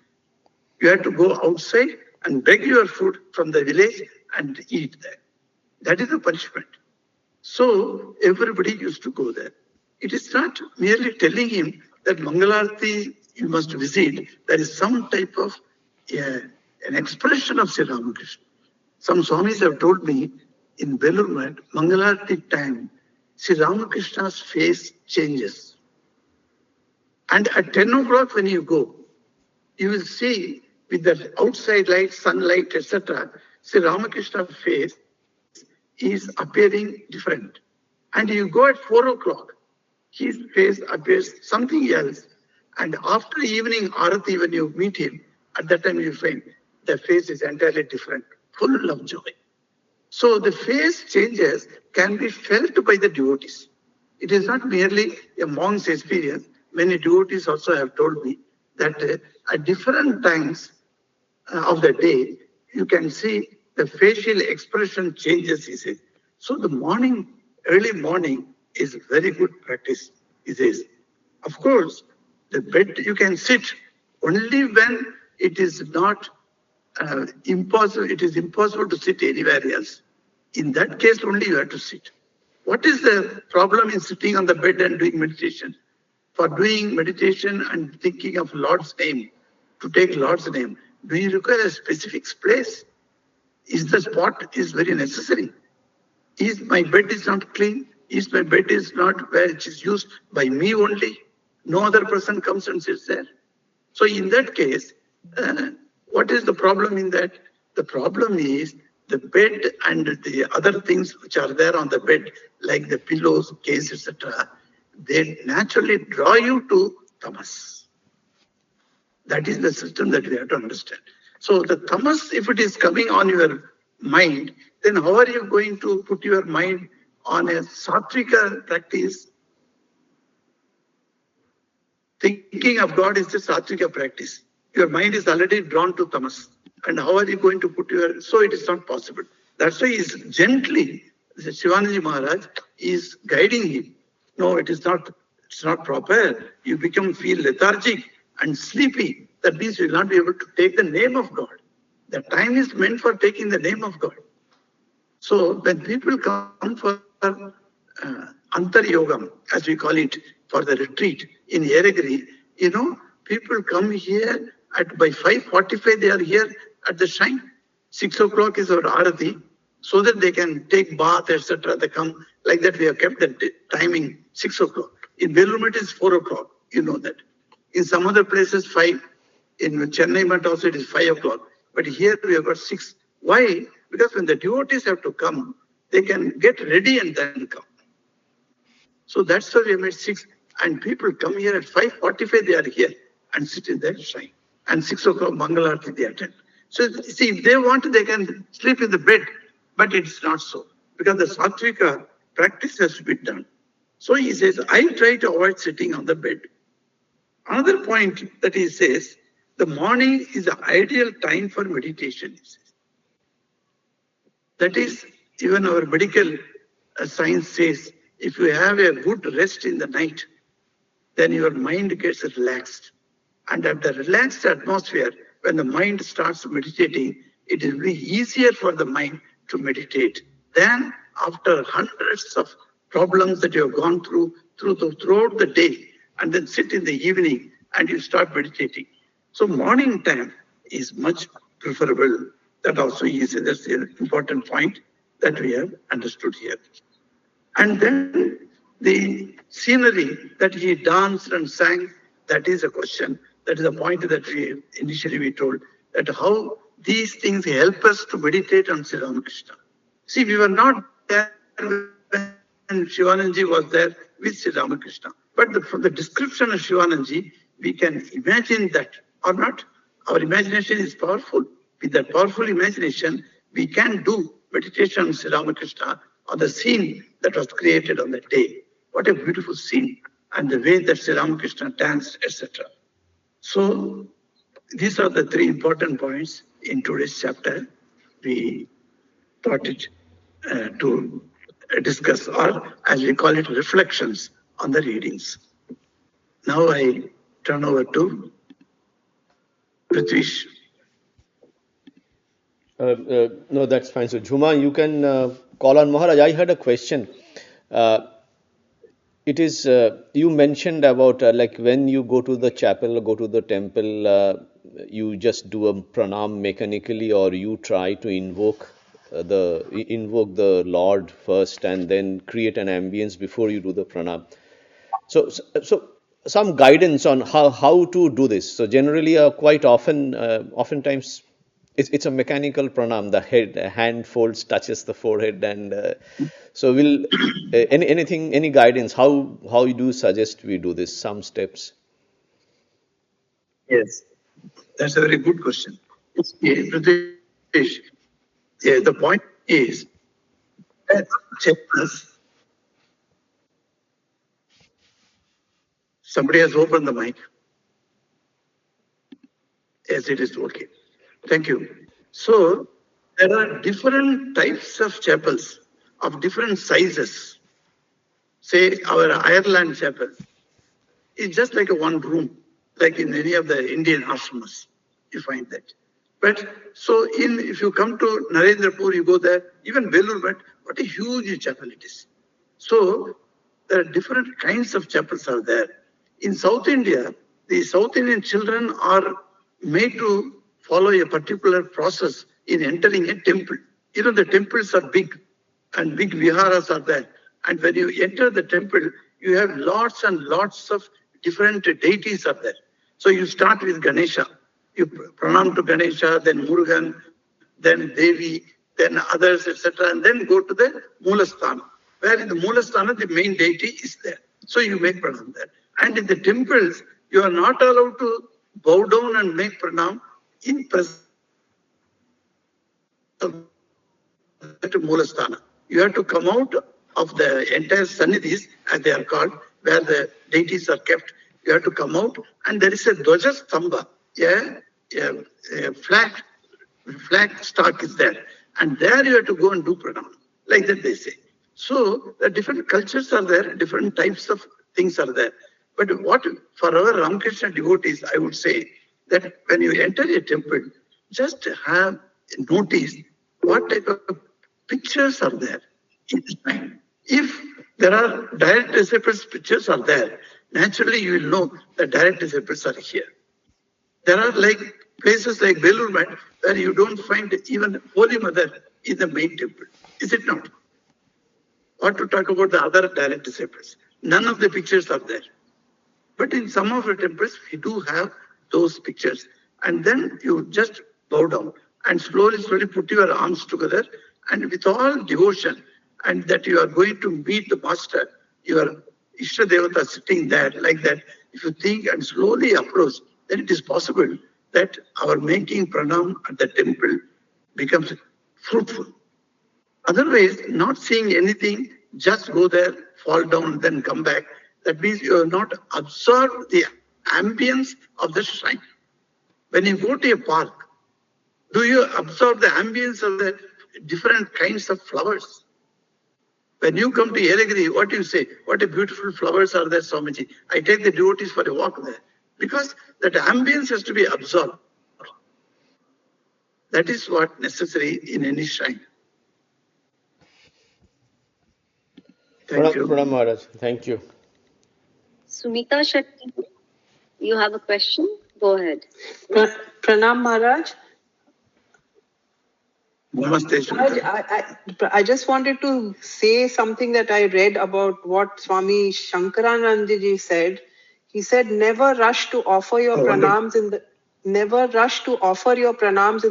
You have to go outside and beg your food from the village and eat there. That is the punishment. So everybody used to go there. It is not merely telling him that Mangalarti you must visit. There is some type of an expression of Sri Ramakrishna. Some Swamis have told me in Belur Mat, Mangalarti time, Sri Ramakrishna's face changes. And at 10 o'clock when you go, you will see with the outside light, sunlight, etc., Sri Ramakrishna's face is appearing different. And you go at 4 o'clock, his face appears something else. And after evening Arati, when you meet him, at that time you find the face is entirely different, full of joy. So the face changes can be felt by the devotees. It is not merely a monk's experience. Many devotees also have told me that at different times of the day, you can see the facial expression changes, he says. So the morning, early morning is very good practice, he says. Of course, the bed you can sit only when it is not impossible. It is impossible to sit anywhere else. In that case, only you have to sit. What is the problem in sitting on the bed and doing meditation? For doing meditation and thinking of Lord's name, to take Lord's name, do you require a specific place? Is the spot is very necessary? Is my bed is not clean? Is my bed is not where it is used by me only? No other person comes and sits there. So in that case, what is the problem in that? The problem is the bed and the other things which are there on the bed, like the pillows, case, etc., they naturally draw you to tamas. That is the system that we have to understand. So the tamas, if it is coming on your mind, then how are you going to put your mind on a sattvika practice? Thinking of God is a sattvika practice. Your mind is already drawn to tamas. And how are you going to put your... So it is not possible. That's why he's gently, Shivanji Maharaj is guiding him. No, it's not proper. You feel lethargic and sleepy. That means you will not be able to take the name of God. The time is meant for taking the name of God. So when people come for Antar Yogam, as we call it, for the retreat in Yeragiri, people come here by 5:45, they are here at the shrine. 6 o'clock is our Arati, so that they can take bath, etc. They come like that. We have kept the timing 6 o'clock. In Belur Mat is 4 o'clock. You know that. In some other places, 5. In Chennai Mat also it is 5 o'clock. But here we have got 6. Why? Because when the devotees have to come, they can get ready and then come. So that's why we made 6. And people come here at 5:45, they are here and sit in their shrine. And 6 o'clock Mangalarti they attend. So see, if they want, they can sleep in the bed, but it's not so. Because the Satvika practice has to be done. So he says, I try to avoid sitting on the bed. Another point that he says, the morning is the ideal time for meditation. He says. That is, even our medical science says, if you have a good rest in the night, then your mind gets relaxed. And at the relaxed atmosphere, when the mind starts meditating, it will be easier for the mind to meditate than after hundreds of problems that you have gone throughout the day, and then sit in the evening and you start meditating. So morning time is much preferable. That also that's an important point that we have understood here. And then the scenery that he danced and sang, that is a question. That is a point that we initially told, that how these things help us to meditate on Sri Ramakrishna. See, we were not there when Shivananji was there with Sri Ramakrishna. But from the description of Shivananji, we can imagine that or not. Our imagination is powerful. With that powerful imagination, we can do meditation on Sri Ramakrishna on the scene that was created on that day. What a beautiful scene, and the way that Sri Ramakrishna danced, etc. So these are the 3 important points in today's chapter. We thought it to discuss, or as we call it, reflections on the readings. Now I turn over to Prithvish. No, that's fine. So, Jhuma, you can call on Maharaj. I had a question. It is, you mentioned about like when you go to the chapel or go to the temple, you just do a pranam mechanically, or you try to invoke the Lord first and then create an ambience before you do the pranam. So some guidance on how to do this. So generally, quite often, oftentimes, it's a mechanical pranam. The hand folds, touches the forehead, and so will any guidance? How you do suggest we do this? Some steps. Yes, that's a very good question. Yeah, Prithvish, yeah, the point is that chapters. Somebody has opened the mic. Yes, it is okay. Thank you. So there are different types of chapels of different sizes. Say our Ireland chapel is just like a one room, like in any of the Indian ashramas. You find that. But so if you come to Narendrapur, you go there, even Belur Math, what a huge chapel it is. So there are different kinds of chapels are there. In South India, the South Indian children are made to follow a particular process in entering a temple. Even the temples are big, and big viharas are there. And when you enter the temple, you have lots and lots of different deities are there. So you start with Ganesha. You pranam to Ganesha, then Murugan, then Devi, then others, etc. And then go to the Moolasthana, where in the Moolasthana, the main deity is there. So you make pranam there. And in the temples, you are not allowed to bow down and make pranam in presence of the Moolasthana. You have to come out of the entire Sannidhis, as they are called, where the deities are kept. You have to come out, and there is a Dwaja Stamba, a flag stalk is there. And there you have to go and do pranam, like that they say. So the different cultures are there, different types of things are there. But what for our Ramakrishna devotees, I would say that when you enter a temple, just have notice what type of pictures are there in the shrine. If there are direct disciples pictures are there, naturally you will know that direct disciples are here. There are like places like Belur Math where you don't find even Holy Mother in the main temple. Is it not? What to talk about the other direct disciples? None of the pictures are there. But in some of the temples, we do have those pictures. And then you just bow down and slowly put your arms together, and with all devotion, and that you are going to meet the master, your Ishta Devata sitting there like that, if you think and slowly approach, then it is possible that our making pranam at the temple becomes fruitful. Otherwise, not seeing anything, just go there, fall down, then come back. That means you have not absorbed the ambience of the shrine. When you go to a park, do you absorb the ambience of the different kinds of flowers? When you come to Yeragiri, what do you say? What a beautiful flowers are there, Swamiji. I take the devotees for a walk there. Because that ambience has to be absorbed. That is what necessary in any shrine. Thank you. Pranam Maharaj, thank you. Sumita Shetty, you have a question? Go ahead. Pranam Maharaj. Namaste, Sumita. I just wanted to say something that I read about what Swami Shankaranandaji said. He said, never rush to offer your pranams in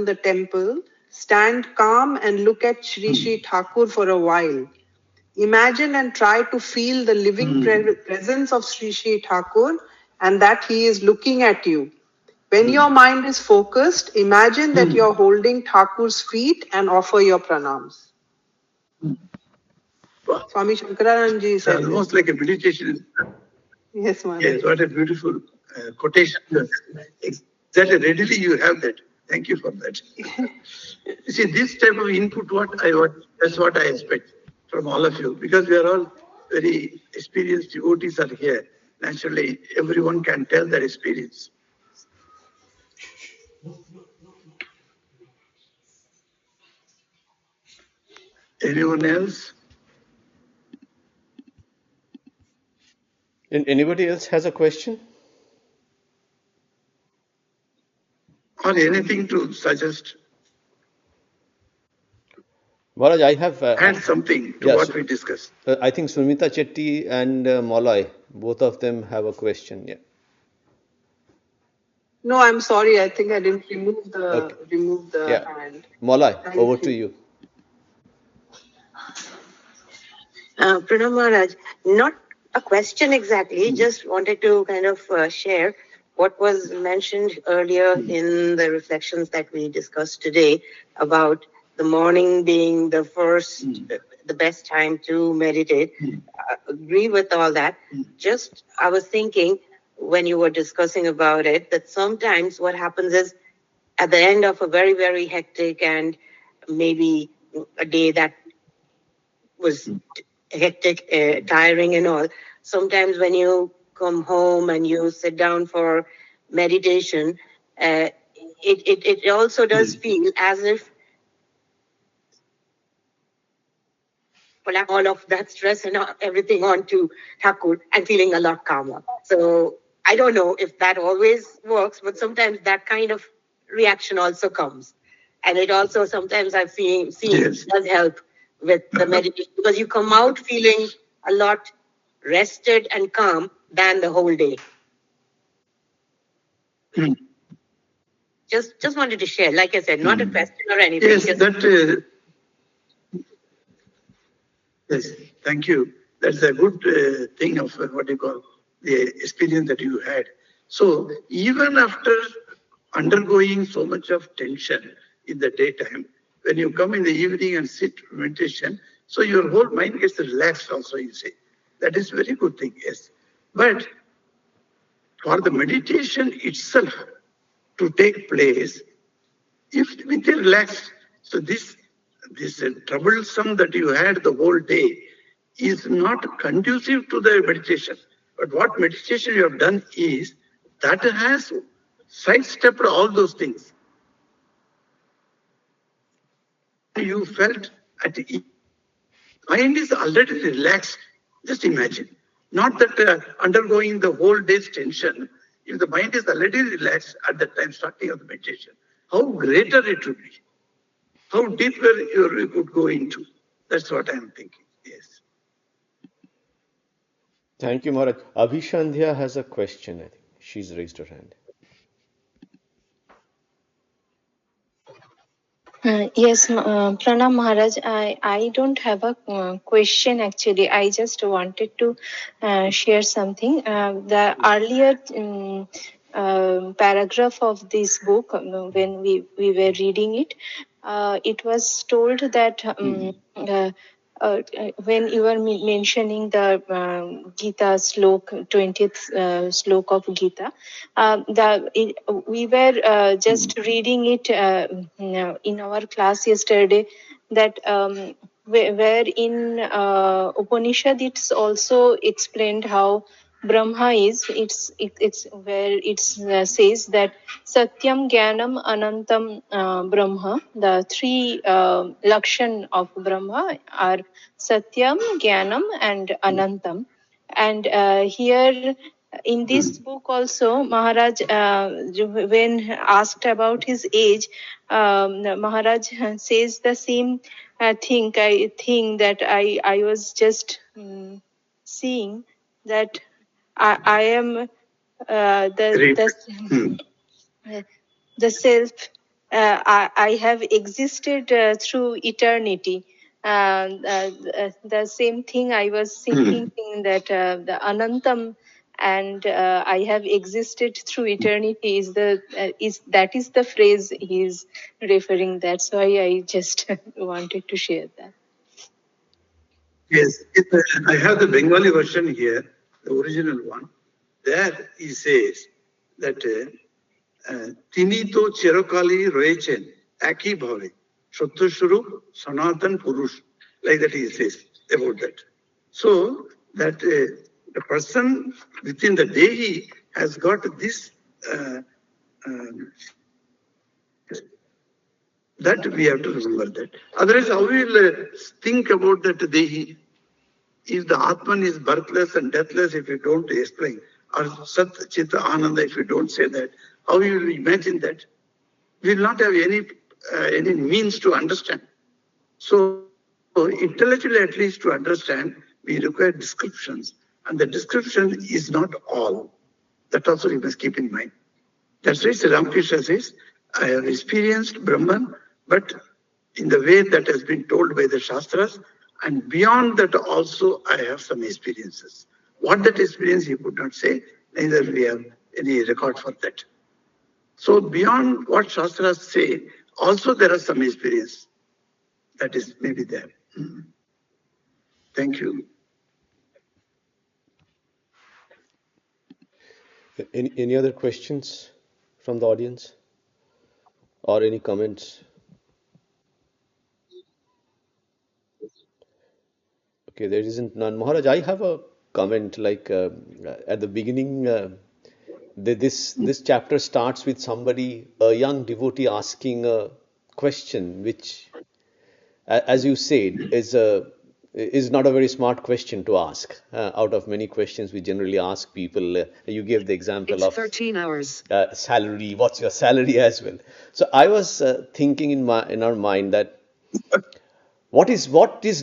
the temple. Stand calm and look at Shri Shri Thakur for a while. Imagine and try to feel the living presence of Shri Shri Thakur and that he is looking at you. When your mind is focused, imagine that you're holding Thakur's feet and offer your pranams. Wow. Swami Shankaranandaji It's said almost this. like a meditation. Yes, Maharaj. Yes, what a beautiful quotation. Exactly, readily you have that. Thank you for that. You see, this type of input, that's what I expect from all of you, because we are all very experienced devotees are here. Naturally, everyone can tell their experience. Anyone else? And anybody else has a question? Or anything to suggest? Maharaj, I have Add something to yes. what we discussed. I think Sumita Chetty and Molloy, both of them have a question. Yeah. No, I'm sorry. I think I didn't remove the Yeah. hand. Molloy, Thank over you. to you. Pranam Maharaj, not a question exactly, just wanted to kind of share what was mentioned earlier in the reflections that we discussed today about the morning being the first, the best time to meditate. Agree with all that. Just, I was thinking when you were discussing about it, that sometimes what happens is at the end of a very, very hectic and maybe a day that was hectic, tiring and all. Sometimes when you come home and you sit down for meditation, it also does feel as if all of that stress and everything onto Thakur and feeling a lot calmer. So I don't know if that always works, but sometimes that kind of reaction also comes. And it also sometimes I've seen Yes. does help with the meditation because you come out feeling a lot rested and calm than the whole day. Just wanted to share, like I said, not a question or anything. Yes, just yes, thank you. That's a good thing of what you call the experience that you had. So even after undergoing so much of tension in the daytime, when you come in the evening and sit meditation, so your whole mind gets relaxed also, you say. That is very good thing, yes. But for the meditation itself to take place, if with a relaxed, so this troublesome that you had the whole day is not conducive to the meditation. But what meditation you have done is that has sidestepped all those things. You felt at ease. Mind is already relaxed. Just imagine. Not that undergoing the whole day's tension. If the mind is already relaxed at the time starting of the meditation, how greater it would be. How deeper you could go into. That's what I'm thinking. Yes. Thank you, Maharaj. Abhishandhya has a question, I think. She's raised her hand. Yes, Pranam Maharaj. I don't have a question actually. I just wanted to share something. The earlier paragraph of this book, when we were reading it, it was told that when you were mentioning the Gita slok, 20th slok of Gita, we were just reading it in our class yesterday, that where in Upanishad it's also explained how Brahma is. It's where it says that Satyam, Jnanam, Anantam, Brahma. The three lakshan of Brahma are Satyam, Jnanam, and Anantam. And here in this book also, Maharaj, when asked about his age, Maharaj says the same thing. I think that I was just seeing that I am the self. I have existed through eternity. The same thing I was thinking that the Anantam and I have existed through eternity is the phrase he's referring. That's why I just wanted to share that. Yes, I have the Bengali version here, the original one. There he says that Tini to Cherokali Roechen, Aki Bhave, Shottoshurup, Sanatan Purush, like that he says about that. So that the person within the Dehi has got this that we have to remember that. Otherwise, how we will think about that Dehi? If the Atman is birthless and deathless, if you don't explain, or Sat Chita Ananda, if you don't say that, how you will imagine that? We will not have any means to understand. So intellectually, at least to understand, we require descriptions, and the description is not all. That also you must keep in mind. That's why Sri Ramakrishna says, I have experienced Brahman, but in the way that has been told by the Shastras, and beyond that also I have some experiences. What that experience he could not say, neither we have any record for that. So beyond what Shastras say, also there are some experience that is maybe there. Thank you. Any other questions from the audience or any comments? Okay, there isn't none. Maharaj, I have a comment like at the beginning, this chapter starts with somebody, a young devotee asking a question, which, as you said, is not a very smart question to ask. Out of many questions we generally ask people, you gave the example of 13 hours salary. What's your salary as well? So I was thinking in our mind that what is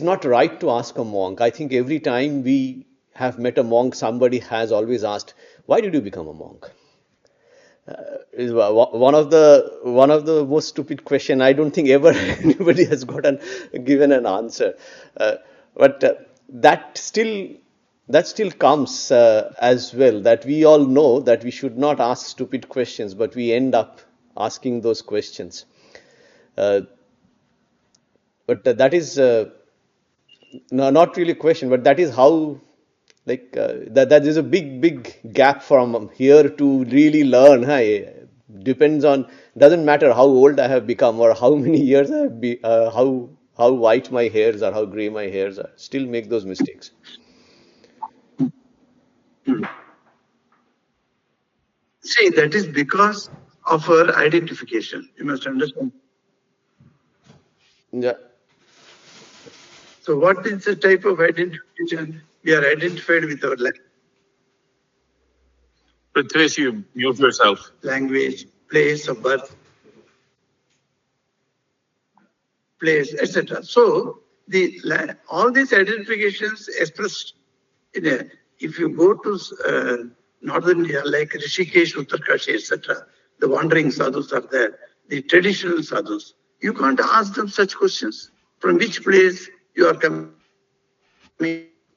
not right to ask a monk? I think every time we have met a monk, somebody has always asked, "Why did you become a monk?" Is one of the most stupid question. I don't think ever anybody has given an answer. But that still comes as well. That we all know that we should not ask stupid questions, but we end up asking those questions. But that is no, not really a question, but that is how, like that is a big gap from here to really learn. Depends on, doesn't matter how old I have become or how many years I have how white my hairs are, how gray my hairs are, still make those mistakes. See, that is because of our identification. You must understand. Yeah. So what is the type of identification? We are identified with our But Trace, you mute yourself. language, place of birth, place, etc. So all these identifications expressed in if you go to northern India like Rishikesh, Uttarkashi, etc., the wandering sadhus are there, the traditional sadhus. You can't ask them such questions. From which place you are coming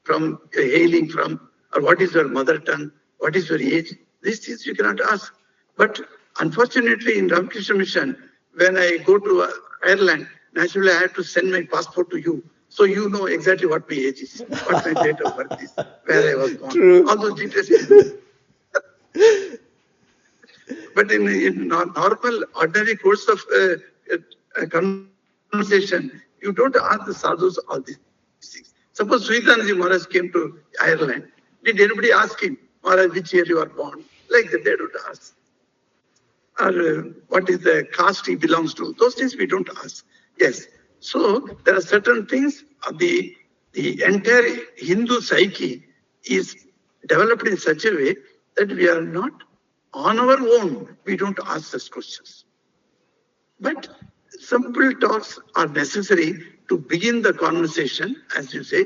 from, hailing from, or what is your mother tongue, what is your age? These things you cannot ask. But unfortunately, in Ramakrishna Mission, when I go to Ireland, naturally I have to send my passport to you. So you know exactly what my age is, what my date of birth is, where I was born. True. All those details. But in normal, ordinary course of conversation, you don't ask the sadhus all these things. Suppose Sridhanaji Maharaj came to Ireland. Did anybody ask him, Maharaj, which year you are born? Like that, they don't ask. Or what is the caste he belongs to? Those things we don't ask. Yes. So there are certain things, the entire Hindu psyche is developed in such a way that we are not on our own, we don't ask such questions. But simple talks are necessary to begin the conversation, as you say.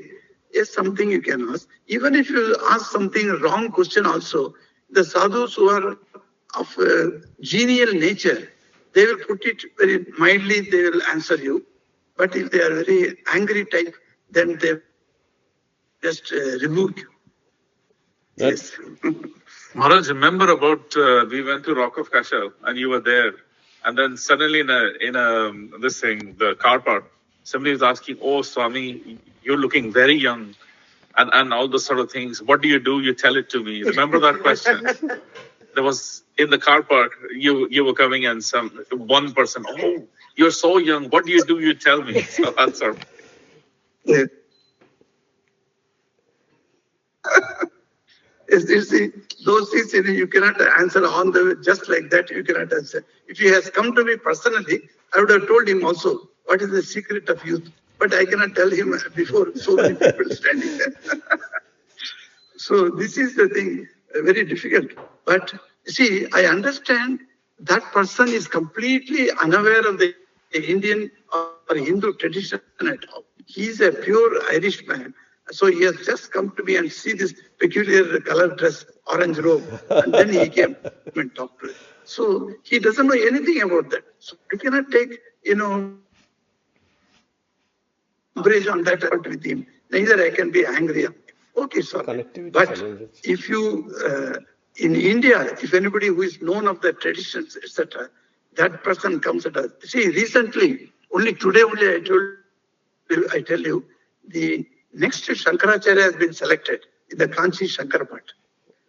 Yes, something you can ask. Even if you ask something wrong question also, the sadhus who are of genial nature, they will put it very mildly, they will answer you. But if they are very angry type, then they just rebuke you. Yes. Maharaj, remember about we went to Rock of Kashal and you were there, and then suddenly in a this thing, the car park, somebody was asking, "Oh, Swami, you're looking very young," and all those sort of things. What do? You tell it to me. Remember that question? There was in the car park. You were coming, and one person, "Oh, you're so young. What do? You tell me." So that's sort of. Yeah. You see, those things you cannot answer on the just like that. You cannot answer. If he has come to me personally, I would have told him also what is the secret of youth. But I cannot tell him before so many people standing there. So this is the thing, very difficult. But see, I understand that person is completely unaware of the Indian or Hindu tradition at all. He is a pure Irishman. So he has just come to me and see this peculiar color dress, orange robe, and then he came and talked to it. So he doesn't know anything about that. So I cannot take, umbrage on that with him. Neither I can be angry. Okay, sorry. But if you, in India, if anybody who is known of the traditions, etc., that person comes at us. See, recently, only today, I tell you, the next Shankaracharya has been selected in the Kanchi Shankar Bhat.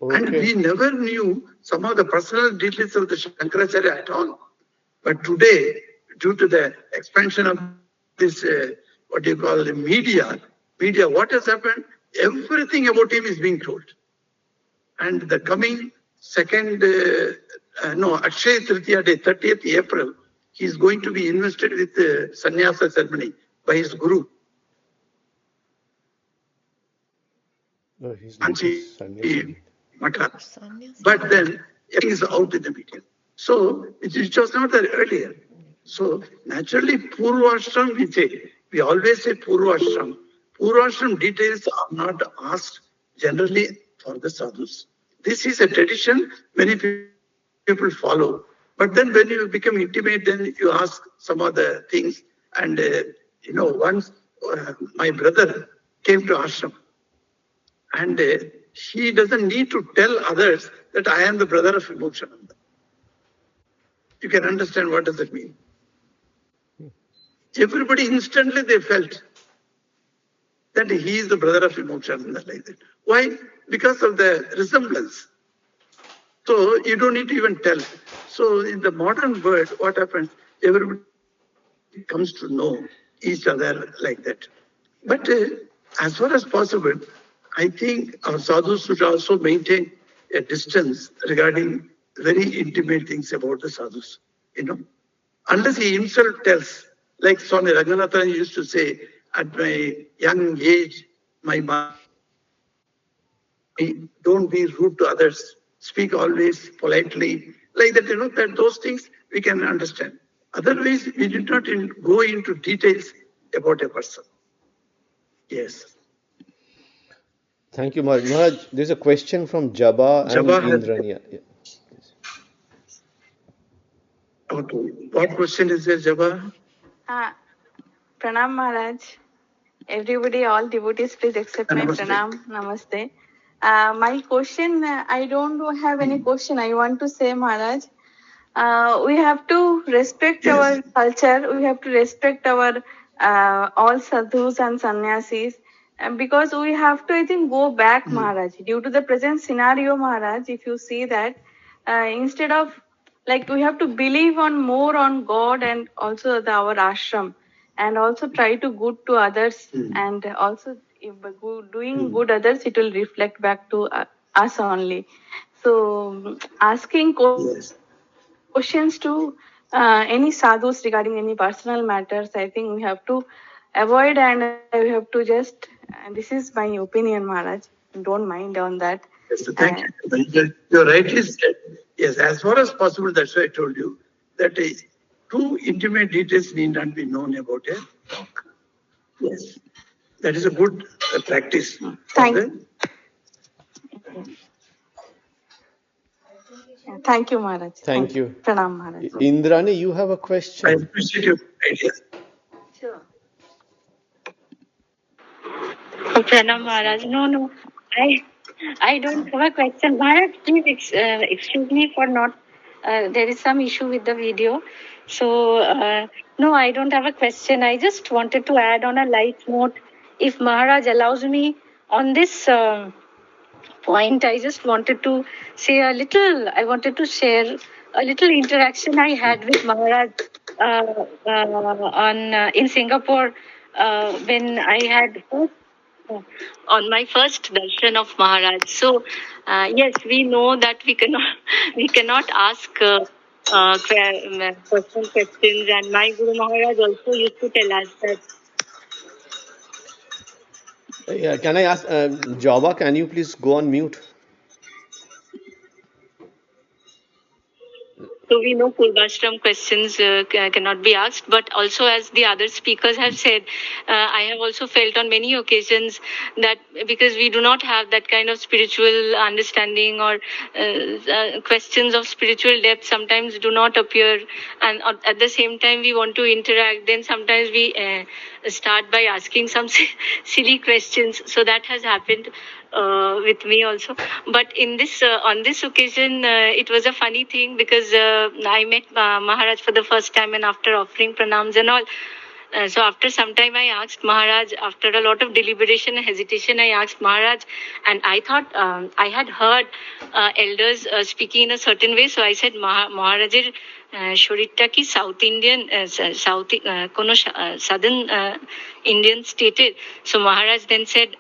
Okay. And we never knew some of the personal details of the Shankaracharya at all. But today, due to the expansion of this, the media, what has happened? Everything about him is being told. And the coming Akshaya Tritiya Day, 30th April, he is going to be invested with the sannyasa ceremony by his guru. No, he's but then it is out in the media. So it was not there earlier. So naturally, Purvashram we say. We always say Purvashram. Purvashram details are not asked generally for the sadhus. This is a tradition many people follow. But then when you become intimate, then you ask some other things. And once my brother came to ashram, and he doesn't need to tell others that I am the brother of Vimokshananda. You can understand what does it mean. Everybody instantly they felt that he is the brother of Vimokshananda like that. Why? Because of the resemblance. So you don't need to even tell. So in the modern world, what happens? Everybody comes to know each other like that. But as far as possible, I think our sadhus should also maintain a distance regarding very intimate things about the sadhus. Unless he himself tells, like Swami Raghunathan used to say, at my young age, my mind, don't be rude to others, speak always politely, like that, that those things we can understand. Otherwise, we did not go into details about a person. Yes. Thank you, Maharaj. Maharaj, there's a question from Jabba and Indrania. Yeah. Okay. What question is there, Jabba? Pranam Maharaj. Everybody, all devotees, please accept my Namaste. pranam. Namaste. My question, I don't have any question. I want to say, Maharaj, we have to respect Yes. our culture. We have to respect our all sadhus and sannyasis. Because we have to, I think, go back, Maharaj. Due to the present scenario, Maharaj, if you see that, instead of, like, we have to believe on more on God and also our ashram, and also try to good to others, and also if doing good others, it will reflect back to us only. So asking Yes. questions to any sadhus regarding any personal matters, I think we have to avoid, and we have to just, this is my opinion, Maharaj. Don't mind on that. Yes, so thank you. You're rightly said. Yes, as far as possible, that's why I told you that too intimate details need not be known about a talk. Yes, that is a good practice. Thank you, Maharaj. Thank you. Pranam, Maharaj. Indrani, you have a I question. appreciate your ideas. Sure. Pranam Maharaj. No. I don't have a question. Maharaj, please excuse me for not. There is some issue with the video. So, no, I don't have a question. I just wanted to add on a light note. If Maharaj allows me on this point, I just wanted to say a little, I wanted to share a little interaction I had with Maharaj in Singapore when I had on my first darshan of Maharaj. So, yes, we know that we cannot we cannot ask personal questions, and my Guru Maharaj also used to tell us that. Yeah, can I ask, Java, can you please go on mute? So we know Purvashram questions cannot be asked, but also as the other speakers have said, I have also felt on many occasions that because we do not have that kind of spiritual understanding, or questions of spiritual depth sometimes do not appear, and at the same time we want to interact, then sometimes we start by asking some silly questions. So that has happened with me also. But in this on this occasion, it was a funny thing because I met Maharaj for the first time, and after offering pranams and all. So after some time, I asked Maharaj. After a lot of deliberation and hesitation, I asked Maharaj, and I thought I had heard elders speaking in a certain way. So I said, Maharajir শরীরটা কি south Indian south কোনো southern Indian স্টেটের? So Maharaj then said,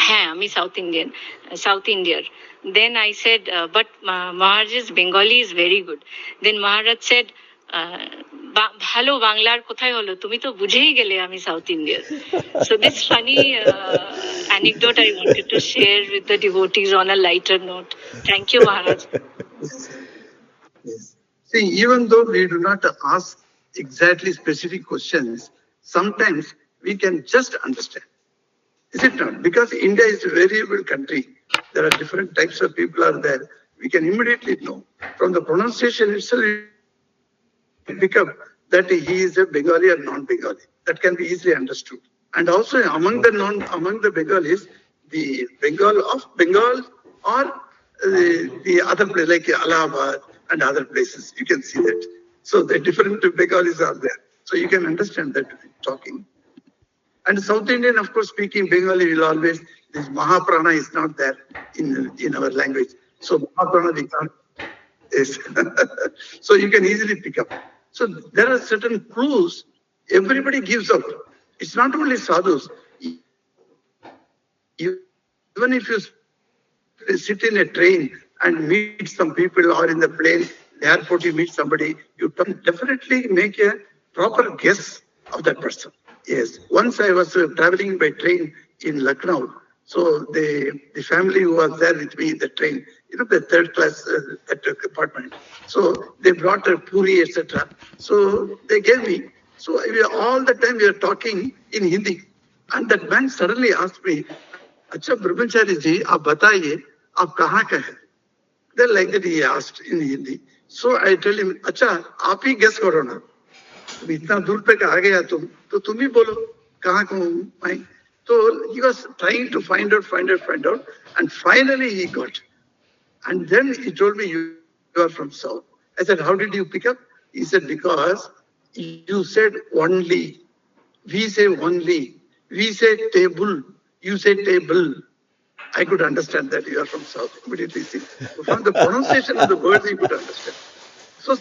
হ্যাঁ আমি south ইন্ডিয়ার. Then I said, but Maharaj's Bengali is very good. Then Maharaj said, ভালো বাংলার কোথায় হলো, তুমি তো বুঝেই গেলে আমি সাউথ ইন্ডিয়ার. So this funny anecdote I wanted to share with the devotees on a lighter note. Thank you, Maharaj. Yes. See, even though we do not ask exactly specific questions, sometimes we can just understand. Is it not? Because India is a variable country. There are different types of people are there. We can immediately know. From the pronunciation itself, we pick up that he is a Bengali or non-Bengali. That can be easily understood. And also among the Bengalis, the Bengal of Bengal or the other place like Allahabad and other places, you can see that. So the different Bengalis are there. So you can understand that talking. And South Indian, of course, speaking Bengali will always, this Mahaprana is not there in our language. So Mahaprana we can't. Yes. So you can easily pick up. So there are certain clues everybody gives out. It's not only sadhus. Even if you sit in a train and meet some people, or in the plane, the airport, you meet somebody, you can definitely make a proper guess of that person. Yes. Once I was traveling by train in Lucknow. So the family who was there with me in the train, the third class compartment. So they brought a puri, etc. So they gave me. So all the time we were talking in Hindi. And that man suddenly asked me, "Acha Brahmachari ji, aap bataiye, aap kahan ka hai?" Then like that he asked in Hindi. So I tell him, "Acha, aap hi guess karo na." अब इतना दूर तक आ गया तुम, तो तुम ही बोलो कहाँ कहूँ मैं. So he was trying to find out, and finally he got. And then he told me, you are from South. I said, how did you pick up? He said, because you said only. We say only. We say table. You say table. I could understand that you are from South. Immediately, see. From the pronunciation of the words, he could understand. So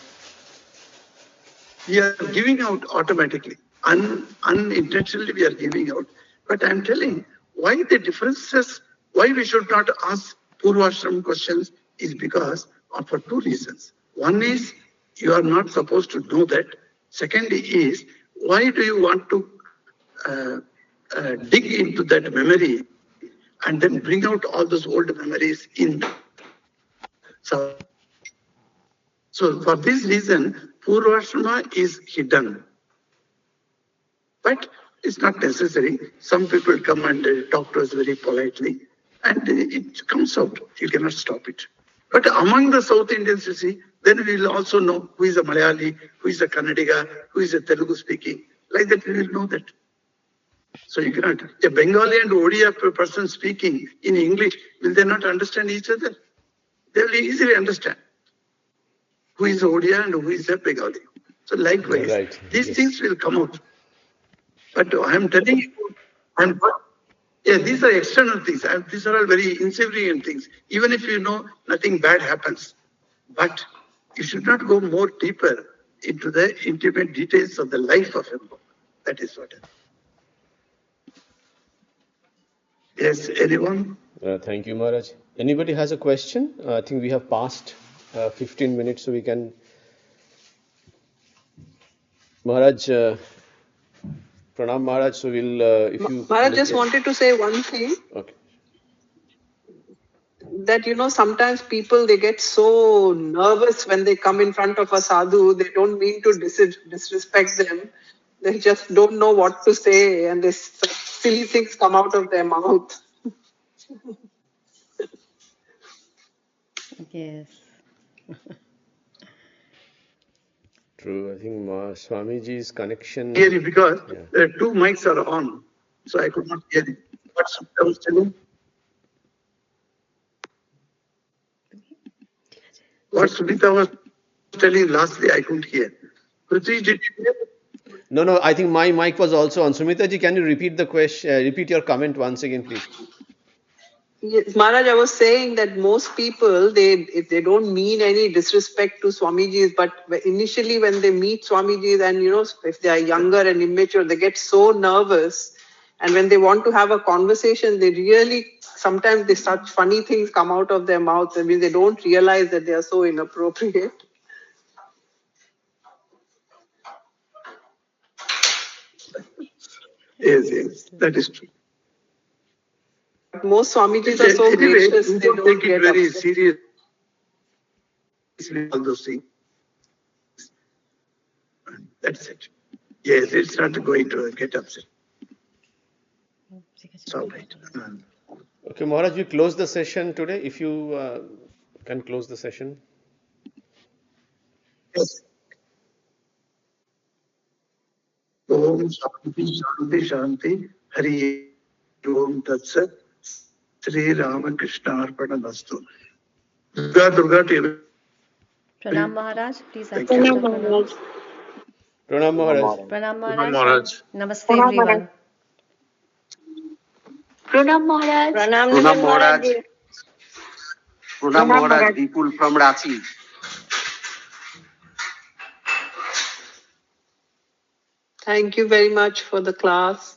we are giving out automatically. Unintentionally, we are giving out. But I'm telling why the differences, why we should not ask Purvashram questions is because for two reasons. One is you are not supposed to know that. Second is why do you want to dig into that memory and then bring out all those old memories in. So for this reason, Purvashrama is hidden. But it's not necessary. Some people come and talk to us very politely, and it comes out. You cannot stop it. But among the South Indians, you see, then we will also know who is a Malayali, who is a Kannadiga, who is a Telugu speaking. Like that, we will know that. So you cannot. A Bengali and Odia person speaking in English, will they not understand each other? They will easily understand who is Odia and who is a Bengali. So likewise, Right. these Yes. things will come out. But I am telling you, these are external things. These are all very insignificant things. Even if you know nothing bad happens, but you should not go more deeper into the intimate details of the life of a monk. That is what. Yes, anyone? Thank you, Maharaj. Anybody has a question? I think we have passed 15 minutes, so we can. Maharaj, Pranam Maharaj, so we'll, if you. Maharaj, just wanted to say one thing. Okay. That sometimes people, they get so nervous when they come in front of a sadhu. They don't mean to disrespect them. They just don't know what to say, and this silly things come out of their mouth. Yes. True. I think Swamiji's connection. Hear you because the two mics are on, so I could not hear you. What I was telling? What Sunita was telling lastly, I couldn't hear. Prithvi, did you hear? No, I think my mic was also on. Sumita ji, can you repeat the question? Repeat your comment once again, please. Yes, Maharaj, I was saying that most people, they don't mean any disrespect to Swamiji's, but initially when they meet Swamiji's and, if they are younger and immature, they get so nervous. And when they want to have a conversation, they really, sometimes such funny things come out of their mouths. I mean, they don't realize that they are so inappropriate. Yes, that is true. Most Swamijis are so Anyway, gracious, you they don't don't take it get very upset. seriously, all those things. That's it. Yes, it's not going to get upset. It's all right. Okay, Maharaj, we close the session today. If you can close the session. Yes. Om Shanti Shanti Shanti Hari Om Tat Sat Sri Ramakrishna Arpanamastu. Durga to you. Pranam Maharaj, please Thank accept you. the pranams. Pranam Maharaj. Pranam Pranam Maharaj. Maharaj. Namaste everyone. Pranam Maharaj. Pranam Pranam Maharaj. Maharaj. Pranam Maharaj, Vipul from Ranchi. Thank you very much for the class.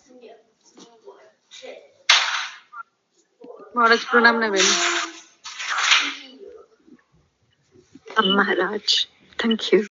Maharaj Pranam Neven. Maharaj, thank you.